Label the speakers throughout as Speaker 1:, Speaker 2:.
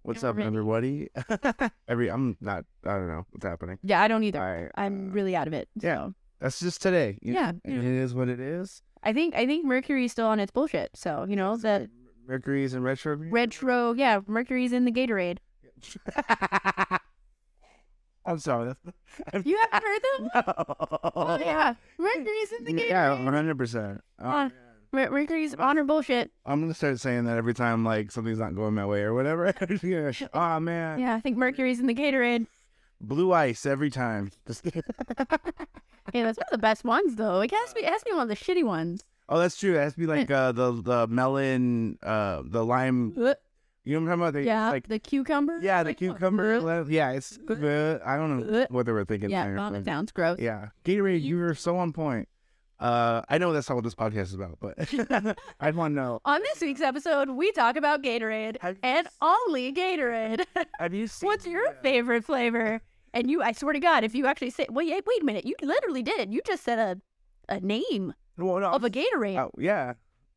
Speaker 1: What's up, everybody? I don't know what's happening.
Speaker 2: Yeah, I don't either. I'm really out of it. So.
Speaker 1: Yeah, that's just today.
Speaker 2: Yeah.
Speaker 1: It is what it is.
Speaker 2: I think Mercury's still on its bullshit. So, that
Speaker 1: Mercury's in retro.
Speaker 2: Yeah, Mercury's in the Gatorade.
Speaker 1: I'm sorry.
Speaker 2: You haven't heard them?
Speaker 1: No.
Speaker 2: Oh, yeah. Mercury's in the Gatorade.
Speaker 1: Yeah, 100%.
Speaker 2: Mercury's on her bullshit.
Speaker 1: I'm going to start saying that every time, like, something's not going my way or whatever. Oh, man.
Speaker 2: Yeah, I think Mercury's in the Gatorade.
Speaker 1: Blue ice every time.
Speaker 2: Hey, that's one of the best ones, though. It has to be one of the shitty ones.
Speaker 1: Oh, that's true. It has to be like the melon, the lime. You know what I'm talking about?
Speaker 2: Yeah,
Speaker 1: like,
Speaker 2: the cucumber?
Speaker 1: Yeah, the cucumber. Yeah, it's I don't know what they were thinking.
Speaker 2: Yeah, it sounds gross.
Speaker 1: Yeah. Gatorade, you were so on point. I know that's not what this podcast is about, but I want to know.
Speaker 2: On this week's episode, we talk about Gatorade and only Gatorade.
Speaker 1: Have you seen
Speaker 2: What's your favorite flavor? And I swear to God, if you actually say, wait a minute, you literally did. You just said a name of a Gatorade.
Speaker 1: Yeah.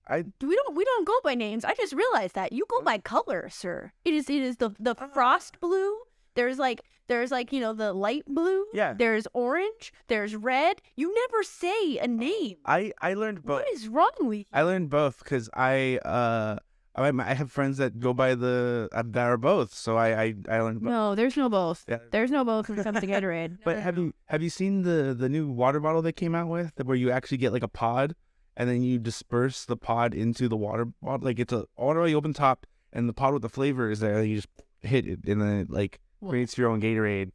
Speaker 2: We don't go by names. I just realized that you go by color, sir. It is the frost blue. There's like the light blue.
Speaker 1: Yeah.
Speaker 2: There's orange. There's red. You never say a name.
Speaker 1: I learned both.
Speaker 2: What is wrong with you?
Speaker 1: I learned both because I have friends that go by that are both. So I learned both.
Speaker 2: No, there's no both.
Speaker 1: Yeah.
Speaker 2: There's no both when it comes to Gatorade.
Speaker 1: But have you seen the new water bottle they came out with where you actually get like a pod and then you disperse the pod into the water bottle? Like it's all the way open top and the pod with the flavor is there. And you just hit it and then it like creates your own Gatorade.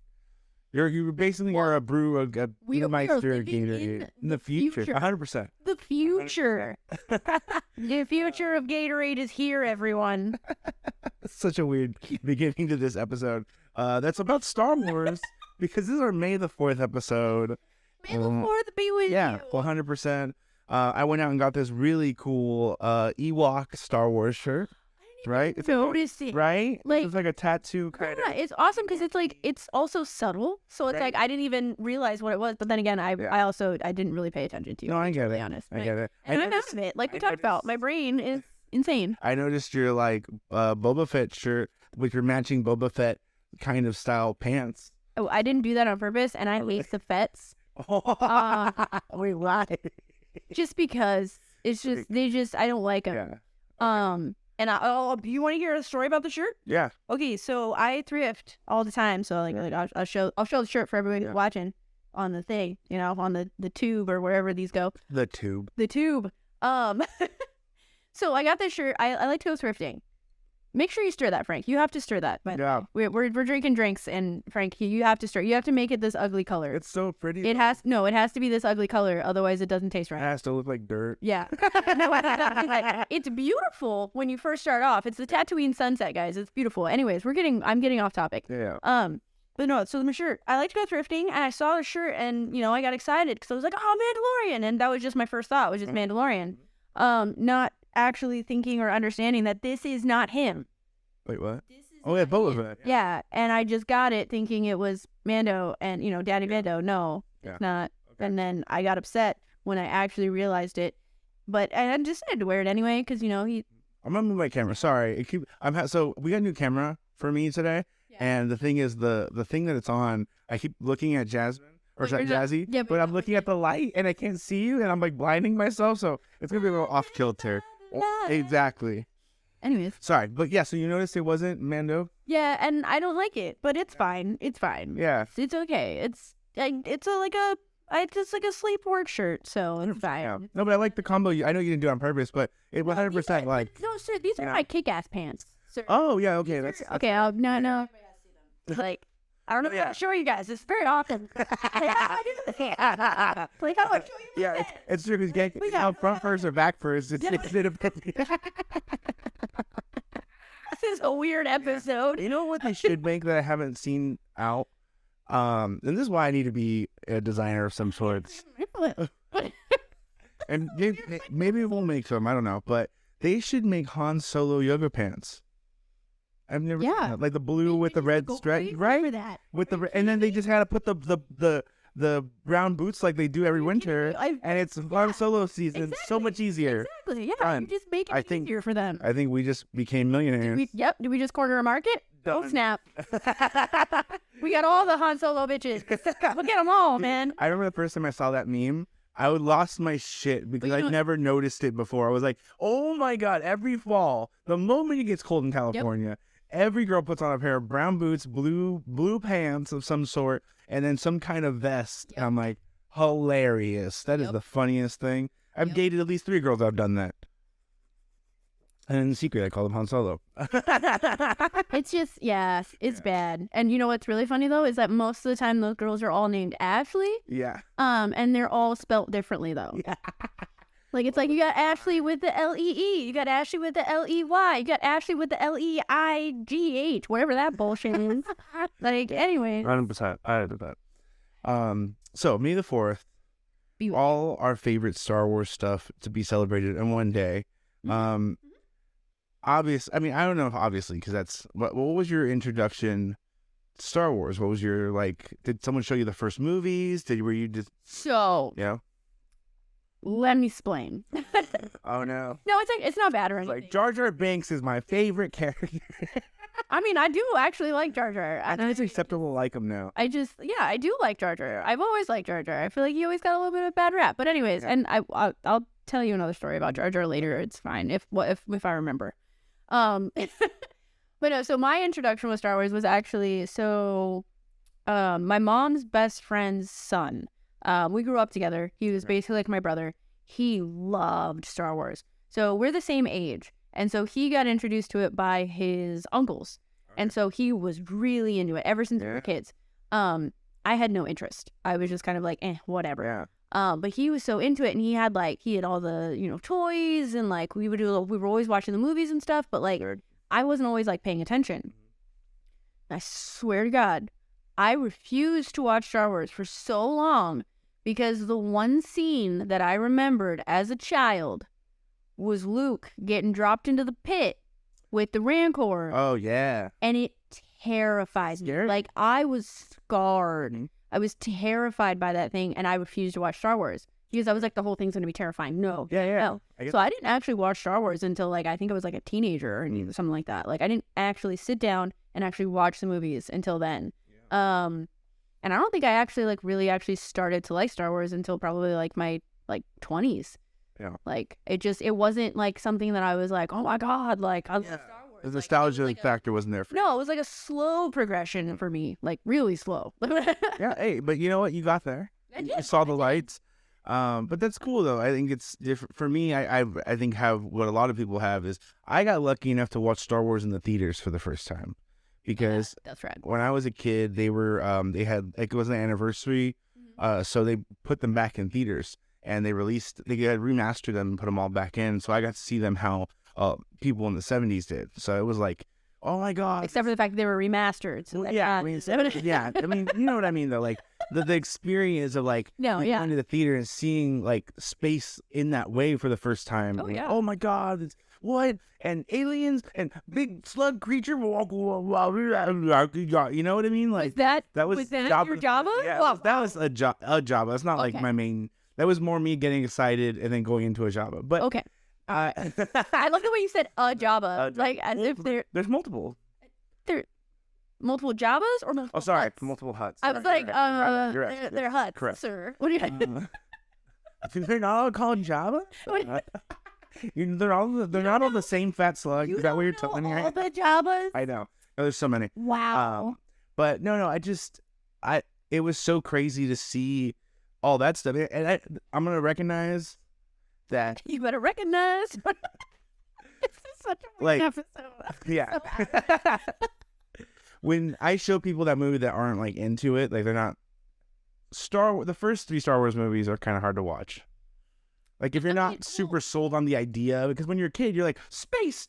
Speaker 1: You basically are a Brewmeister Gatorade in the future. 100%.
Speaker 2: The future. The future of Gatorade is here, everyone.
Speaker 1: Such a weird beginning to this episode. That's about Star Wars because this is our May the 4th episode.
Speaker 2: May the 4th be with you.
Speaker 1: Yeah, 100%. I went out and got this really cool Ewok Star Wars shirt. Right?
Speaker 2: It's noticed it.
Speaker 1: Right?
Speaker 2: Like,
Speaker 1: it's like a tattoo kind of.
Speaker 2: Yeah, it's awesome because it's also subtle. So it's like I didn't even realize what it was. But then again, I didn't really pay attention to it.
Speaker 1: No, I get it.
Speaker 2: To be honest.
Speaker 1: I get it.
Speaker 2: And I'm out of it. Like we talked about, my brain is insane.
Speaker 1: I noticed your like Boba Fett shirt with your matching Boba Fett kind of style pants.
Speaker 2: Oh, I didn't do that on purpose, and I hate the Fetts.
Speaker 1: Wait, why?
Speaker 2: Just because it's just I don't like them.
Speaker 1: Yeah.
Speaker 2: And do you want to hear a story about the shirt?
Speaker 1: Yeah.
Speaker 2: Okay, so I thrift all the time. So like I'll show the shirt for everybody watching on the thing, on the tube or wherever these go.
Speaker 1: The tube.
Speaker 2: So I got this shirt. I like to go thrifting. Make sure you stir that, Frank. You have to stir that. But
Speaker 1: yeah.
Speaker 2: We're drinking drinks, and Frank, you have to stir. You have to make it this ugly color.
Speaker 1: It's so pretty.
Speaker 2: It has to be this ugly color, otherwise it doesn't taste right.
Speaker 1: It has to look like dirt.
Speaker 2: Yeah. It's beautiful when you first start off. It's the Tatooine Sunset, guys. It's beautiful. Anyways, I'm getting off topic.
Speaker 1: Yeah.
Speaker 2: But no, so the shirt. I like to go thrifting, and I saw the shirt, and I got excited because I was like, oh, Mandalorian, and that was just my first thought, was just Mandalorian. Not actually thinking or understanding that this is not him.
Speaker 1: Wait, what? Yeah, Boba Fett.
Speaker 2: Yeah, and I just got it thinking it was Mando and, Daddy Mando. No, it's not. Okay. And then I got upset when I actually realized it. But I decided to wear it anyway because, he... I'm
Speaker 1: going to move my camera. Sorry. So we got a new camera for me today. Yeah. And the thing is, the thing that it's on, I keep looking at Jazzie,
Speaker 2: yeah,
Speaker 1: but I'm looking at the light and I can't see you and I'm like blinding myself. So it's going to be a little off kilter. Exactly.
Speaker 2: Anyways.
Speaker 1: Sorry, but yeah, so you noticed it wasn't Mando?
Speaker 2: Yeah, and I don't like it, but it's fine. It's fine.
Speaker 1: Yeah.
Speaker 2: It's okay. It's just like a sleep work shirt, so it's fine.
Speaker 1: Yeah. No, but I like the combo. I know you didn't do it on purpose, but it 100% like...
Speaker 2: No, sir, these are my kick-ass pants. Sir.
Speaker 1: Oh, yeah, okay. That's
Speaker 2: okay, no. Like, I don't know if I show you guys. It's very often. Like, how do I do that? Like, how do I show you
Speaker 1: yeah, it's true, because you can't tell front first or back first. It's
Speaker 2: This is a weird episode.
Speaker 1: You know what they should make that I haven't seen out? And this is why I need to be a designer of some sorts. And maybe we'll make some, I don't know. But they should make Han Solo yoga pants. I've never seen that. Like the blue with the red stripe, right?
Speaker 2: That.
Speaker 1: With the and then they just had to put the brown boots like they do every winter, and it's Han Solo season.
Speaker 2: Exactly.
Speaker 1: So much easier.
Speaker 2: Exactly. Yeah. You just make it easier for them.
Speaker 1: I think we just became millionaires.
Speaker 2: Did we just corner a market? Oh,
Speaker 1: Done.
Speaker 2: snap. We got all the Han Solo bitches. Look at them all, man.
Speaker 1: I remember the first time I saw that meme, I lost my shit because
Speaker 2: But you
Speaker 1: I'd
Speaker 2: know-
Speaker 1: never noticed it before. I was like, oh my God, every fall, the moment it gets cold in California, every girl puts on a pair of brown boots, blue pants of some sort, and then some kind of vest.
Speaker 2: Yep.
Speaker 1: And I'm like, hilarious. That is
Speaker 2: Yep.
Speaker 1: the funniest thing. I've
Speaker 2: Yep.
Speaker 1: dated at least 3 girls that have done that. And in secret, I call them Han Solo.
Speaker 2: It's just, it's bad. And you know what's really funny, though, is that most of the time those girls are all named Ashley.
Speaker 1: Yeah.
Speaker 2: And they're all spelt differently, though.
Speaker 1: Yeah.
Speaker 2: Like, it's like you got Ashley with the L-E-E. You got Ashley with the L-E-Y. You got Ashley with the L-E-I-G-H. Whatever that bullshit is. Like, anyway.
Speaker 1: 100%. I did that. So, May the 4th,
Speaker 2: Be-
Speaker 1: all our favorite Star Wars stuff to be celebrated in one day. Obvious. I mean, I don't know if obviously, because that's what was your introduction to Star Wars? What was your did someone show you the first movies? Were you just
Speaker 2: So, let me explain.
Speaker 1: oh no.
Speaker 2: No, it's not bad or
Speaker 1: It's
Speaker 2: anything.
Speaker 1: like Jar Jar Binks is my favorite character.
Speaker 2: I mean, I do actually like Jar Jar.
Speaker 1: I think it's acceptable to like him now.
Speaker 2: I do like Jar Jar. I've always liked Jar Jar. I feel like he always got a little bit of a bad rap. But anyways,
Speaker 1: Yeah.
Speaker 2: and I'll tell you another story about Jar Jar later. It's fine if I remember. But no, so my introduction with Star Wars was actually my mom's best friend's son. We grew up together. He was basically like my brother. He loved Star Wars. So we're the same age. And so he got introduced to it by his uncles. And so he was really into it ever since we were kids. I had no interest. I was just kind of like, whatever.
Speaker 1: Yeah.
Speaker 2: But he was so into it, and he had all the, toys, and we were always watching the movies and stuff, but I wasn't always paying attention. I swear to God, I refused to watch Star Wars for so long because the one scene that I remembered as a child was Luke getting dropped into the pit with the Rancor.
Speaker 1: Oh yeah.
Speaker 2: And it terrifies me.
Speaker 1: Scary?
Speaker 2: I was scarred.
Speaker 1: Mhm.
Speaker 2: I was terrified by that thing, and I refused to watch Star Wars because I was like, the whole thing's going to be terrifying. No.
Speaker 1: Yeah.
Speaker 2: No.
Speaker 1: I get
Speaker 2: So I didn't actually watch Star Wars until I think I was a teenager or something like that. I didn't actually sit down and actually watch the movies until then. And I don't think I actually really started to like Star Wars until probably my 20s.
Speaker 1: Yeah.
Speaker 2: It wasn't something that I was like, oh my God, I love Star Wars.
Speaker 1: The nostalgia factor wasn't there for you.
Speaker 2: No, it was a slow progression for me, really slow.
Speaker 1: Yeah, hey, but you know what? You got there. You saw the lights. But that's cool though. I think it's different for me. I think have what a lot of people have is I got lucky enough to watch Star Wars in the theaters for the first time because
Speaker 2: that's right.
Speaker 1: when I was a kid, they were they had it was an anniversary, so they put them back in theaters and they had remastered them and put them all back in. So I got to see them how people in the 70s did. So it was like, oh my God.
Speaker 2: Except for the fact that they were remastered. So
Speaker 1: Well, yeah, I mean, you know what I mean though. The experience of going to the theater and seeing space in that way for the first time.
Speaker 2: Oh, yeah.
Speaker 1: Oh my God, what? And aliens and big slug creature. You know what I mean?
Speaker 2: was that
Speaker 1: was
Speaker 2: your Java?
Speaker 1: Yeah,
Speaker 2: Wow.
Speaker 1: that was a Java. It's not
Speaker 2: Okay.
Speaker 1: my main. That was more me getting excited and then going into a Java. But
Speaker 2: Okay. I love the way you said Java. As if
Speaker 1: there's multiple.
Speaker 2: multiple Javas or multiple
Speaker 1: Oh, sorry,
Speaker 2: huts?
Speaker 1: multiple huts.
Speaker 2: I was
Speaker 1: Sorry,
Speaker 2: like,
Speaker 1: you're right.
Speaker 2: they're huts,
Speaker 1: Correct.
Speaker 2: sir. What do you
Speaker 1: They're not all called Java. They're not all the same fat slug. Is that what you're telling me?
Speaker 2: all
Speaker 1: Right?
Speaker 2: the Javas?
Speaker 1: I know. Oh, there's so many.
Speaker 2: Wow.
Speaker 1: But no. It was so crazy to see all that stuff, and I'm gonna recognize that.
Speaker 2: You better recognize. This is such a weird episode.
Speaker 1: Yeah. When I show people that movie that aren't into it, they're not the first 3 Star Wars movies are kind of hard to watch. If you're not super sold on the idea, because when you're a kid, you're like, space,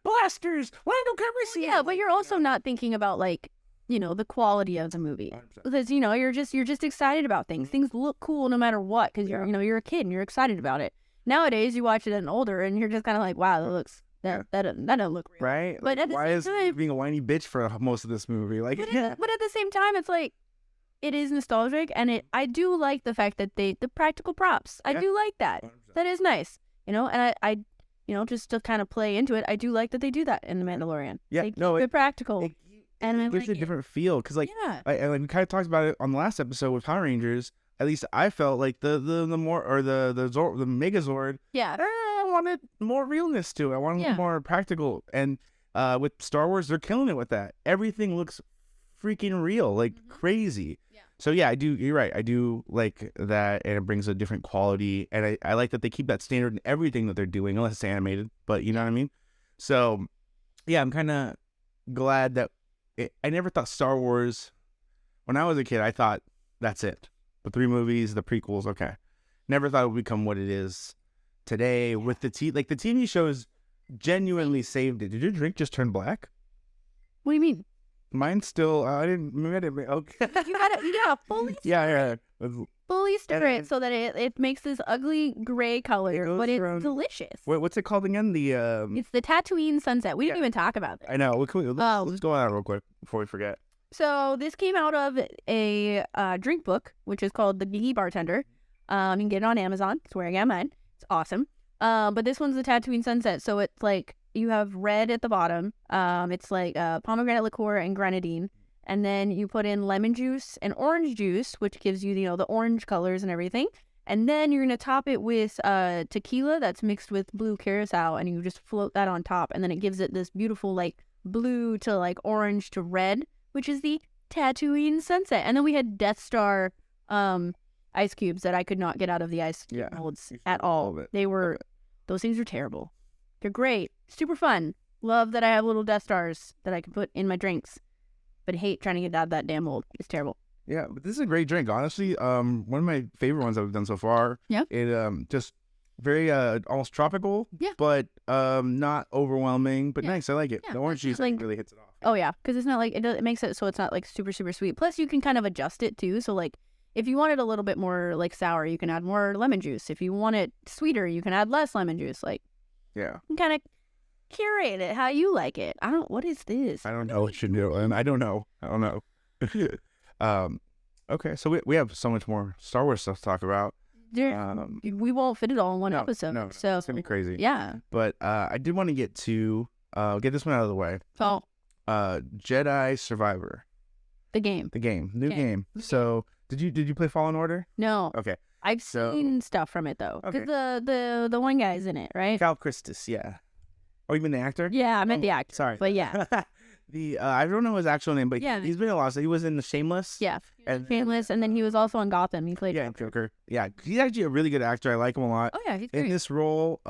Speaker 1: blasters, Lando Calrissian.
Speaker 2: Yeah, but you're also not thinking about the quality of the movie
Speaker 1: 100%.
Speaker 2: because you're just excited about things. Things look cool no matter what because you're a kid and you're excited about it. Nowadays, you watch it and older and you're just kind of like, wow, that doesn't look real.
Speaker 1: Right?
Speaker 2: But at the
Speaker 1: why
Speaker 2: same
Speaker 1: is
Speaker 2: time-
Speaker 1: being a whiny bitch for most of this movie?
Speaker 2: But at the same time, it's it is nostalgic, and I do like the fact that the practical props. I do like that.
Speaker 1: 100%.
Speaker 2: That is nice, and I just to kind of play into it, I do like that they do that in The Mandalorian.
Speaker 1: Yeah,
Speaker 2: They
Speaker 1: no,
Speaker 2: keep it practical.
Speaker 1: It
Speaker 2: and I
Speaker 1: It gives
Speaker 2: like
Speaker 1: you a
Speaker 2: it.
Speaker 1: different feel because like
Speaker 2: Yeah.
Speaker 1: we kind of talked about it on the last episode with Power Rangers. At least I felt like the more or the Megazord.
Speaker 2: Yeah.
Speaker 1: I wanted more realness to it. I wanted
Speaker 2: Yeah.
Speaker 1: more practical. And with Star Wars, they're killing it with that. Everything looks freaking real, like crazy.
Speaker 2: Yeah.
Speaker 1: So yeah, I do. You're right. I do like that, and it brings a different quality. And I like that they keep that standard in everything that they're doing, unless it's animated. But you know what I mean. So yeah, I'm kind of glad that I never thought Star Wars. When I was a kid, I thought that's it. The 3 movies, the prequels, okay. Never thought it would become what it is today with the TV shows genuinely saved it. Did your drink just turn black?
Speaker 2: What do you mean?
Speaker 1: Mine's still, I didn't, okay.
Speaker 2: You gotta fully
Speaker 1: Yeah.
Speaker 2: fully stir
Speaker 1: And-
Speaker 2: it so that it makes this ugly gray color,
Speaker 1: goes
Speaker 2: but it's
Speaker 1: from-
Speaker 2: delicious.
Speaker 1: What's it called again? The,
Speaker 2: It's the Tatooine Sunset. We didn't
Speaker 1: Yeah.
Speaker 2: even talk about this.
Speaker 1: I know. Let's
Speaker 2: Oh.
Speaker 1: go on that real quick before we forget.
Speaker 2: So this came out of a drink book, which is called The Geeky Bartender. You can get it on Amazon. It's where I got mine. It's awesome. But this one's the Tatooine Sunset. So it's like you have red at the bottom. It's like pomegranate liqueur and grenadine. And then you put in lemon juice and orange juice, which gives you, the orange colors and everything. And then you're going to top it with tequila that's mixed with blue curacao. And you just float that on top. And then it gives it this beautiful like blue to like orange to red, which is the Tatooine Sunset. And then we had Death Star ice cubes that I could not get out of the ice
Speaker 1: Yeah.
Speaker 2: molds
Speaker 1: You
Speaker 2: at
Speaker 1: feel all
Speaker 2: all.
Speaker 1: of it.
Speaker 2: Those things are terrible. They're great. Super fun. Love that I have little Death Stars that I can put in my drinks. But hate trying to get out of that damn mold. It's terrible.
Speaker 1: Yeah, but this is a great drink. Honestly, one of my favorite ones that we've done so far.
Speaker 2: Yeah.
Speaker 1: It just very almost tropical.
Speaker 2: Yeah.
Speaker 1: But not overwhelming, but
Speaker 2: Yeah.
Speaker 1: nice. I like it.
Speaker 2: Yeah,
Speaker 1: The orange
Speaker 2: it's
Speaker 1: juice
Speaker 2: like-
Speaker 1: really hits it off.
Speaker 2: Oh, yeah. Because it's not like, it makes it so it's not like super, super sweet. Plus, you can kind of adjust it too. So, like, if you want it a little bit more like sour, you can add more lemon juice. If you want it sweeter, you can add less lemon juice. Like,
Speaker 1: Yeah.
Speaker 2: you can kind of curate it how you like it. What is this?
Speaker 1: I don't know what you do, and I don't know. Okay, so we have so much more Star Wars stuff to talk about.
Speaker 2: We won't fit it all in one
Speaker 1: No,
Speaker 2: episode.
Speaker 1: no,
Speaker 2: So,
Speaker 1: it's gonna be crazy.
Speaker 2: yeah.
Speaker 1: But I did want to get this one out of the way.
Speaker 2: So,
Speaker 1: Jedi Survivor,
Speaker 2: the game.
Speaker 1: the game, new
Speaker 2: Okay.
Speaker 1: game. So did you play Fallen Order?
Speaker 2: No.
Speaker 1: Okay,
Speaker 2: I've
Speaker 1: So-
Speaker 2: seen stuff from it, though.
Speaker 1: Okay.
Speaker 2: Because the one guy's in it, right?
Speaker 1: Cal Kestis, yeah. Oh, you mean the actor?
Speaker 2: Yeah, I meant the actor.
Speaker 1: Sorry.
Speaker 2: But yeah.
Speaker 1: I don't know his actual name, but
Speaker 2: Yeah.
Speaker 1: he's been in a lot. So he was in the Shameless.
Speaker 2: Yeah.
Speaker 1: And
Speaker 2: Shameless, and then he was also on Gotham. He played.
Speaker 1: yeah, Joker. Yeah, he's actually a really good actor. I like him a lot.
Speaker 2: Oh yeah, he's
Speaker 1: In
Speaker 2: great.
Speaker 1: this role,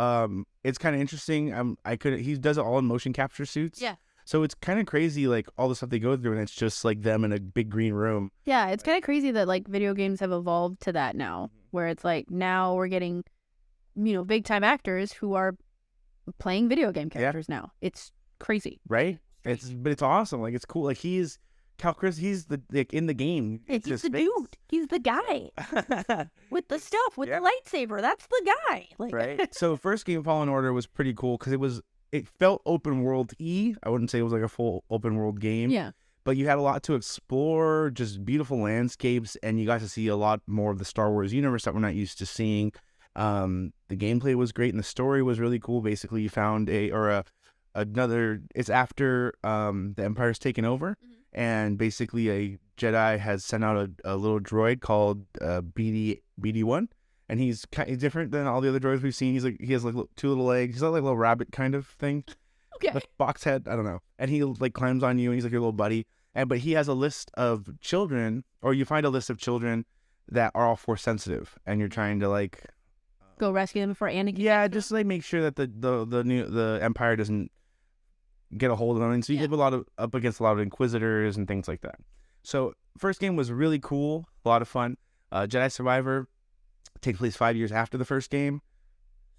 Speaker 1: it's kind of interesting. He does it all in motion capture suits.
Speaker 2: Yeah.
Speaker 1: So it's kind of crazy, like all the stuff they go through, and it's just like them in a big green room.
Speaker 2: Yeah, it's kind of crazy that like video games have evolved to that now,
Speaker 1: Mm-hmm.
Speaker 2: where it's like now we're getting, big time actors who are playing video game characters now. It's crazy.
Speaker 1: Right? But it's awesome. Like it's cool. Like he's Cal Chris. He's in the game.
Speaker 2: He's
Speaker 1: Just
Speaker 2: the dude. He's the guy with the stuff with
Speaker 1: Yeah.
Speaker 2: the lightsaber. That's the guy. Like,
Speaker 1: Right. So first game Fallen Order was pretty cool because it felt open world-y. I wouldn't say it was like a full open world game.
Speaker 2: Yeah.
Speaker 1: But you had a lot to explore, just beautiful landscapes, and you got to see a lot more of the Star Wars universe that we're not used to seeing. The gameplay was great, and the story was really cool. Basically, you found another. It's after the Empire's taken over, and basically a Jedi has sent out a little droid called BD1, and he's kind of different than all the other droids we've seen. He has like two little legs. He's like a little rabbit kind of thing.
Speaker 2: Okay.
Speaker 1: Like box head, I don't know. And he like climbs on you, and he's like your little buddy. But he has a list of children, or you find a list of children that are all Force sensitive, and you're trying to like,
Speaker 2: Go rescue them before Anakin.
Speaker 1: yeah, just like make sure that the Empire doesn't get a hold of them. And so you
Speaker 2: Yeah.
Speaker 1: live up against a lot of Inquisitors and things like that. So first game was really cool, a lot of fun. Jedi Survivor takes place 5 years after the first game.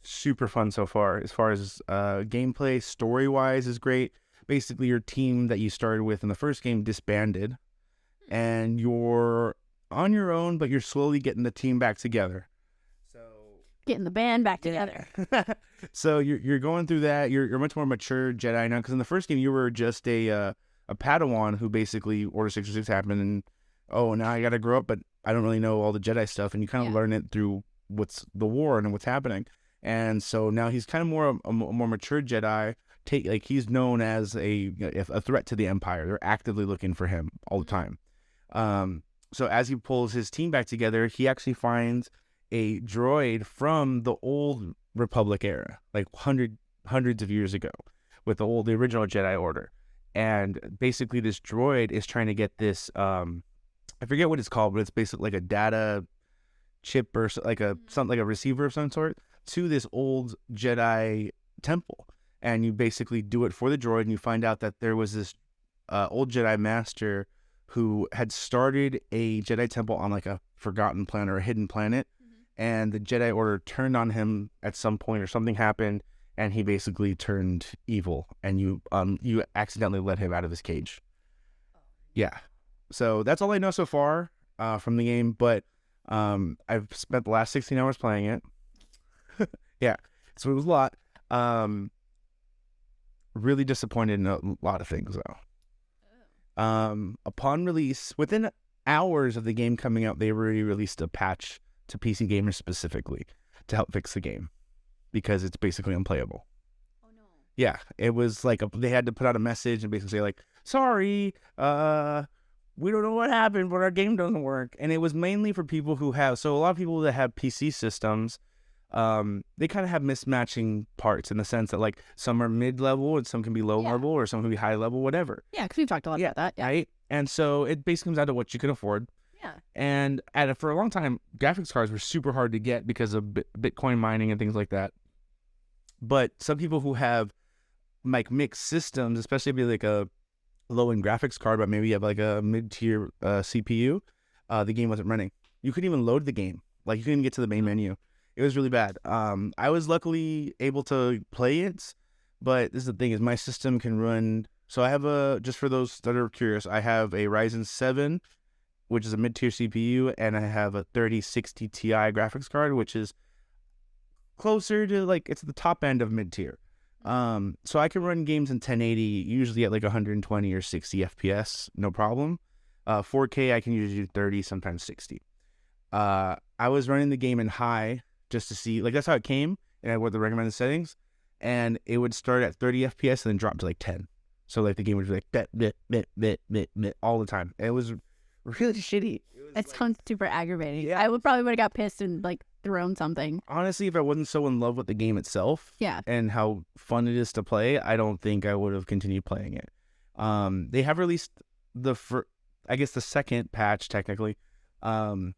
Speaker 1: Super fun so far. As far as gameplay, story-wise is great. Basically, your team that you started with in the first game disbanded, and you're on your own, but you're slowly getting the team back together. So
Speaker 2: Getting the band back together.
Speaker 1: so you're going through that. You're a much more mature Jedi now, because in the first game you were just a Padawan who basically Order 606 happened, and now I got to grow up, but I don't really know all the Jedi stuff, and you kind of
Speaker 2: Yeah.
Speaker 1: learn it through what's the war and what's happening. And so now he's kind of a more mature Jedi he's known as a threat to the Empire. They're actively looking for him all the time. So as he pulls his team back together, he actually finds a droid from the old Republic era, like hundreds of years ago, with the original Jedi Order. And basically this droid is trying to get this, I forget what it's called, but it's basically like a data chip or like a receiver of some sort to this old Jedi temple. And you basically do it for the droid, and you find out that there was this old Jedi master who had started a Jedi temple on like a forgotten planet or a hidden planet, and the Jedi Order turned on him at some point, or something happened, and he basically turned evil, and you accidentally let him out of his cage. Yeah. So that's all I know so far from the game, but I've spent the last 16 hours playing it. Yeah. So it was a lot. Really disappointed in a lot of things, though. Upon release, within hours of the game coming out, they already released a patch to PC gamers specifically to help fix the game, because it's basically unplayable.
Speaker 2: Oh no.
Speaker 1: Yeah, it was like they had to put out a message and basically say like, sorry, we don't know what happened, but our game doesn't work. And it was mainly for people who have, so a lot of people that have PC systems, they kind of have mismatching parts in the sense that like some are mid-level and some can be low-level, or some can be high-level, whatever.
Speaker 2: Yeah, because we've talked a lot about that. Yeah.
Speaker 1: Right? And so it basically comes down to what you can afford.
Speaker 2: Yeah.
Speaker 1: And for a long time, graphics cards were super hard to get because of Bitcoin mining and things like that. But some people who have like mixed systems, especially if you like a low-end graphics card, but maybe you have like a mid-tier CPU, the game wasn't running. You couldn't even load the game. Like you couldn't even get to the main menu. It was really bad. I was luckily able to play it, but this is the thing, is my system can run. So I have just for those that are curious, I have a Ryzen 7, which is a mid-tier CPU, and I have a 3060 Ti graphics card, which is closer to like, it's the top end of mid-tier. So I can run games in 1080, usually at like 120 or 60 FPS, no problem. 4K, I can usually do 30, sometimes 60. I was running the game in high, just to see, like that's how it came, and I went the recommended settings, and it would start at 30 FPS and then drop to like 10. So like the game would be like bit all the time. It was really shitty.
Speaker 2: That sounds super aggravating. Yeah. I would have got pissed and like thrown something.
Speaker 1: Honestly, if I wasn't so in love with the game itself, and how fun it is to play, I don't think I would have continued playing it. They have released the second patch technically, to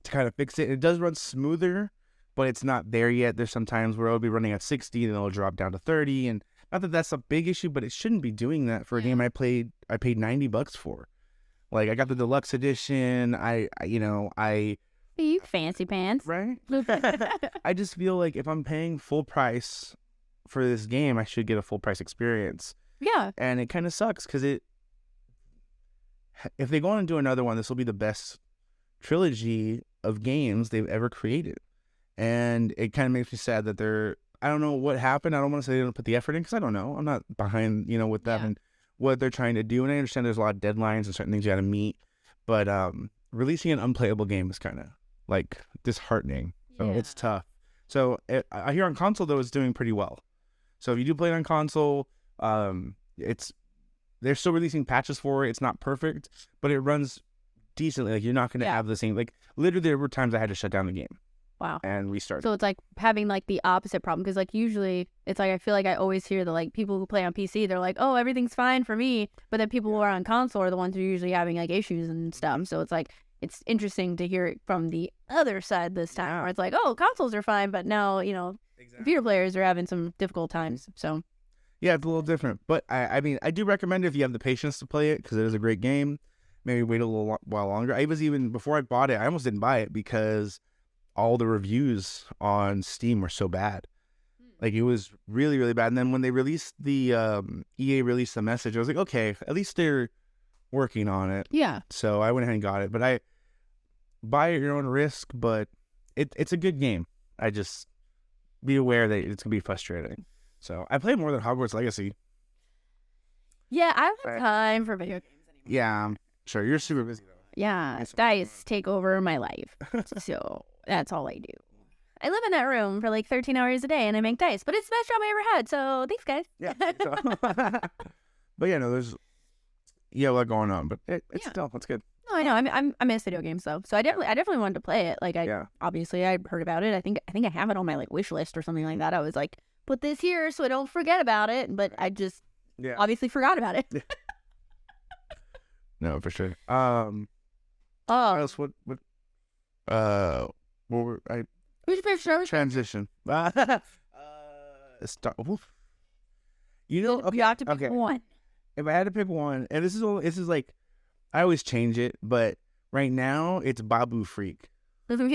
Speaker 1: kind of fix it. It does run smoother, but it's not there yet. There's some times where it'll be running at 60 and it'll drop down to 30, and not that that's a big issue, but it shouldn't be doing that for a game I paid $90 for. Like I got the deluxe edition.
Speaker 2: You fancy pants,
Speaker 1: right? I just feel like if I'm paying full price for this game, I should get a full price experience.
Speaker 2: Yeah.
Speaker 1: And it kind of sucks because if they go on and do another one, this will be the best trilogy of games they've ever created. And it kind of makes me sad that I don't know what happened. I don't want to say they don't put the effort in, because I don't know. I'm not behind, with them and what they're trying to do. And I understand there's a lot of deadlines and certain things you got to meet. But releasing an unplayable game is kind of like disheartening. So it's tough. So I hear on console, though, it's doing pretty well. So if you do play it on console, they're still releasing patches for it. It's not perfect, but it runs decently. Like you're not going to have the same, like literally there were times I had to shut down the game.
Speaker 2: Wow.
Speaker 1: And restart.
Speaker 2: So it's like having like the opposite problem, because like usually it's like I feel like I always hear the like people who play on PC, they're like, oh, everything's fine for me, but then people who are on console are the ones who are usually having like issues and stuff. So it's like it's interesting to hear it from the other side this time, where it's like, oh, consoles are fine, but now computer players are having some difficult times. So
Speaker 1: yeah, it's a little different, but I mean I do recommend it if you have the patience to play it, because it is a great game. Maybe wait a little while longer. I was even, before I bought it, I almost didn't buy it because all the reviews on Steam were so bad. Like it was really, really bad. And then when they released the EA released the message, I was like, okay, at least they're working on it.
Speaker 2: Yeah.
Speaker 1: So I went ahead and got it. But I buy at your own risk, but it's a good game. I just be aware that it's gonna be frustrating. So I played more than Hogwarts Legacy.
Speaker 2: Yeah, I don't have time for video games anymore.
Speaker 1: Yeah, sure. You're super busy though.
Speaker 2: Yeah, dice take over my life. So that's all I do. I live in that room for like 13 hours a day and I make dice, but it's the best job I ever had. So thanks, guys.
Speaker 1: Yeah. So. But yeah, no, there's a lot going on, but it's still it's good.
Speaker 2: No, I know. I miss video games though, so I definitely wanted to play it. Like obviously I heard about it. I think I have it on my like wish list or something like that. I was like, put this here so I don't forget about it, but I just obviously forgot about it.
Speaker 1: No, for sure. What else? What were I?
Speaker 2: Who's your favorite Star Wars?
Speaker 1: Transition. You know,
Speaker 2: You have to pick one.
Speaker 1: If I had to pick one, and this is like, I always change it, but right now it's Babu Freak. And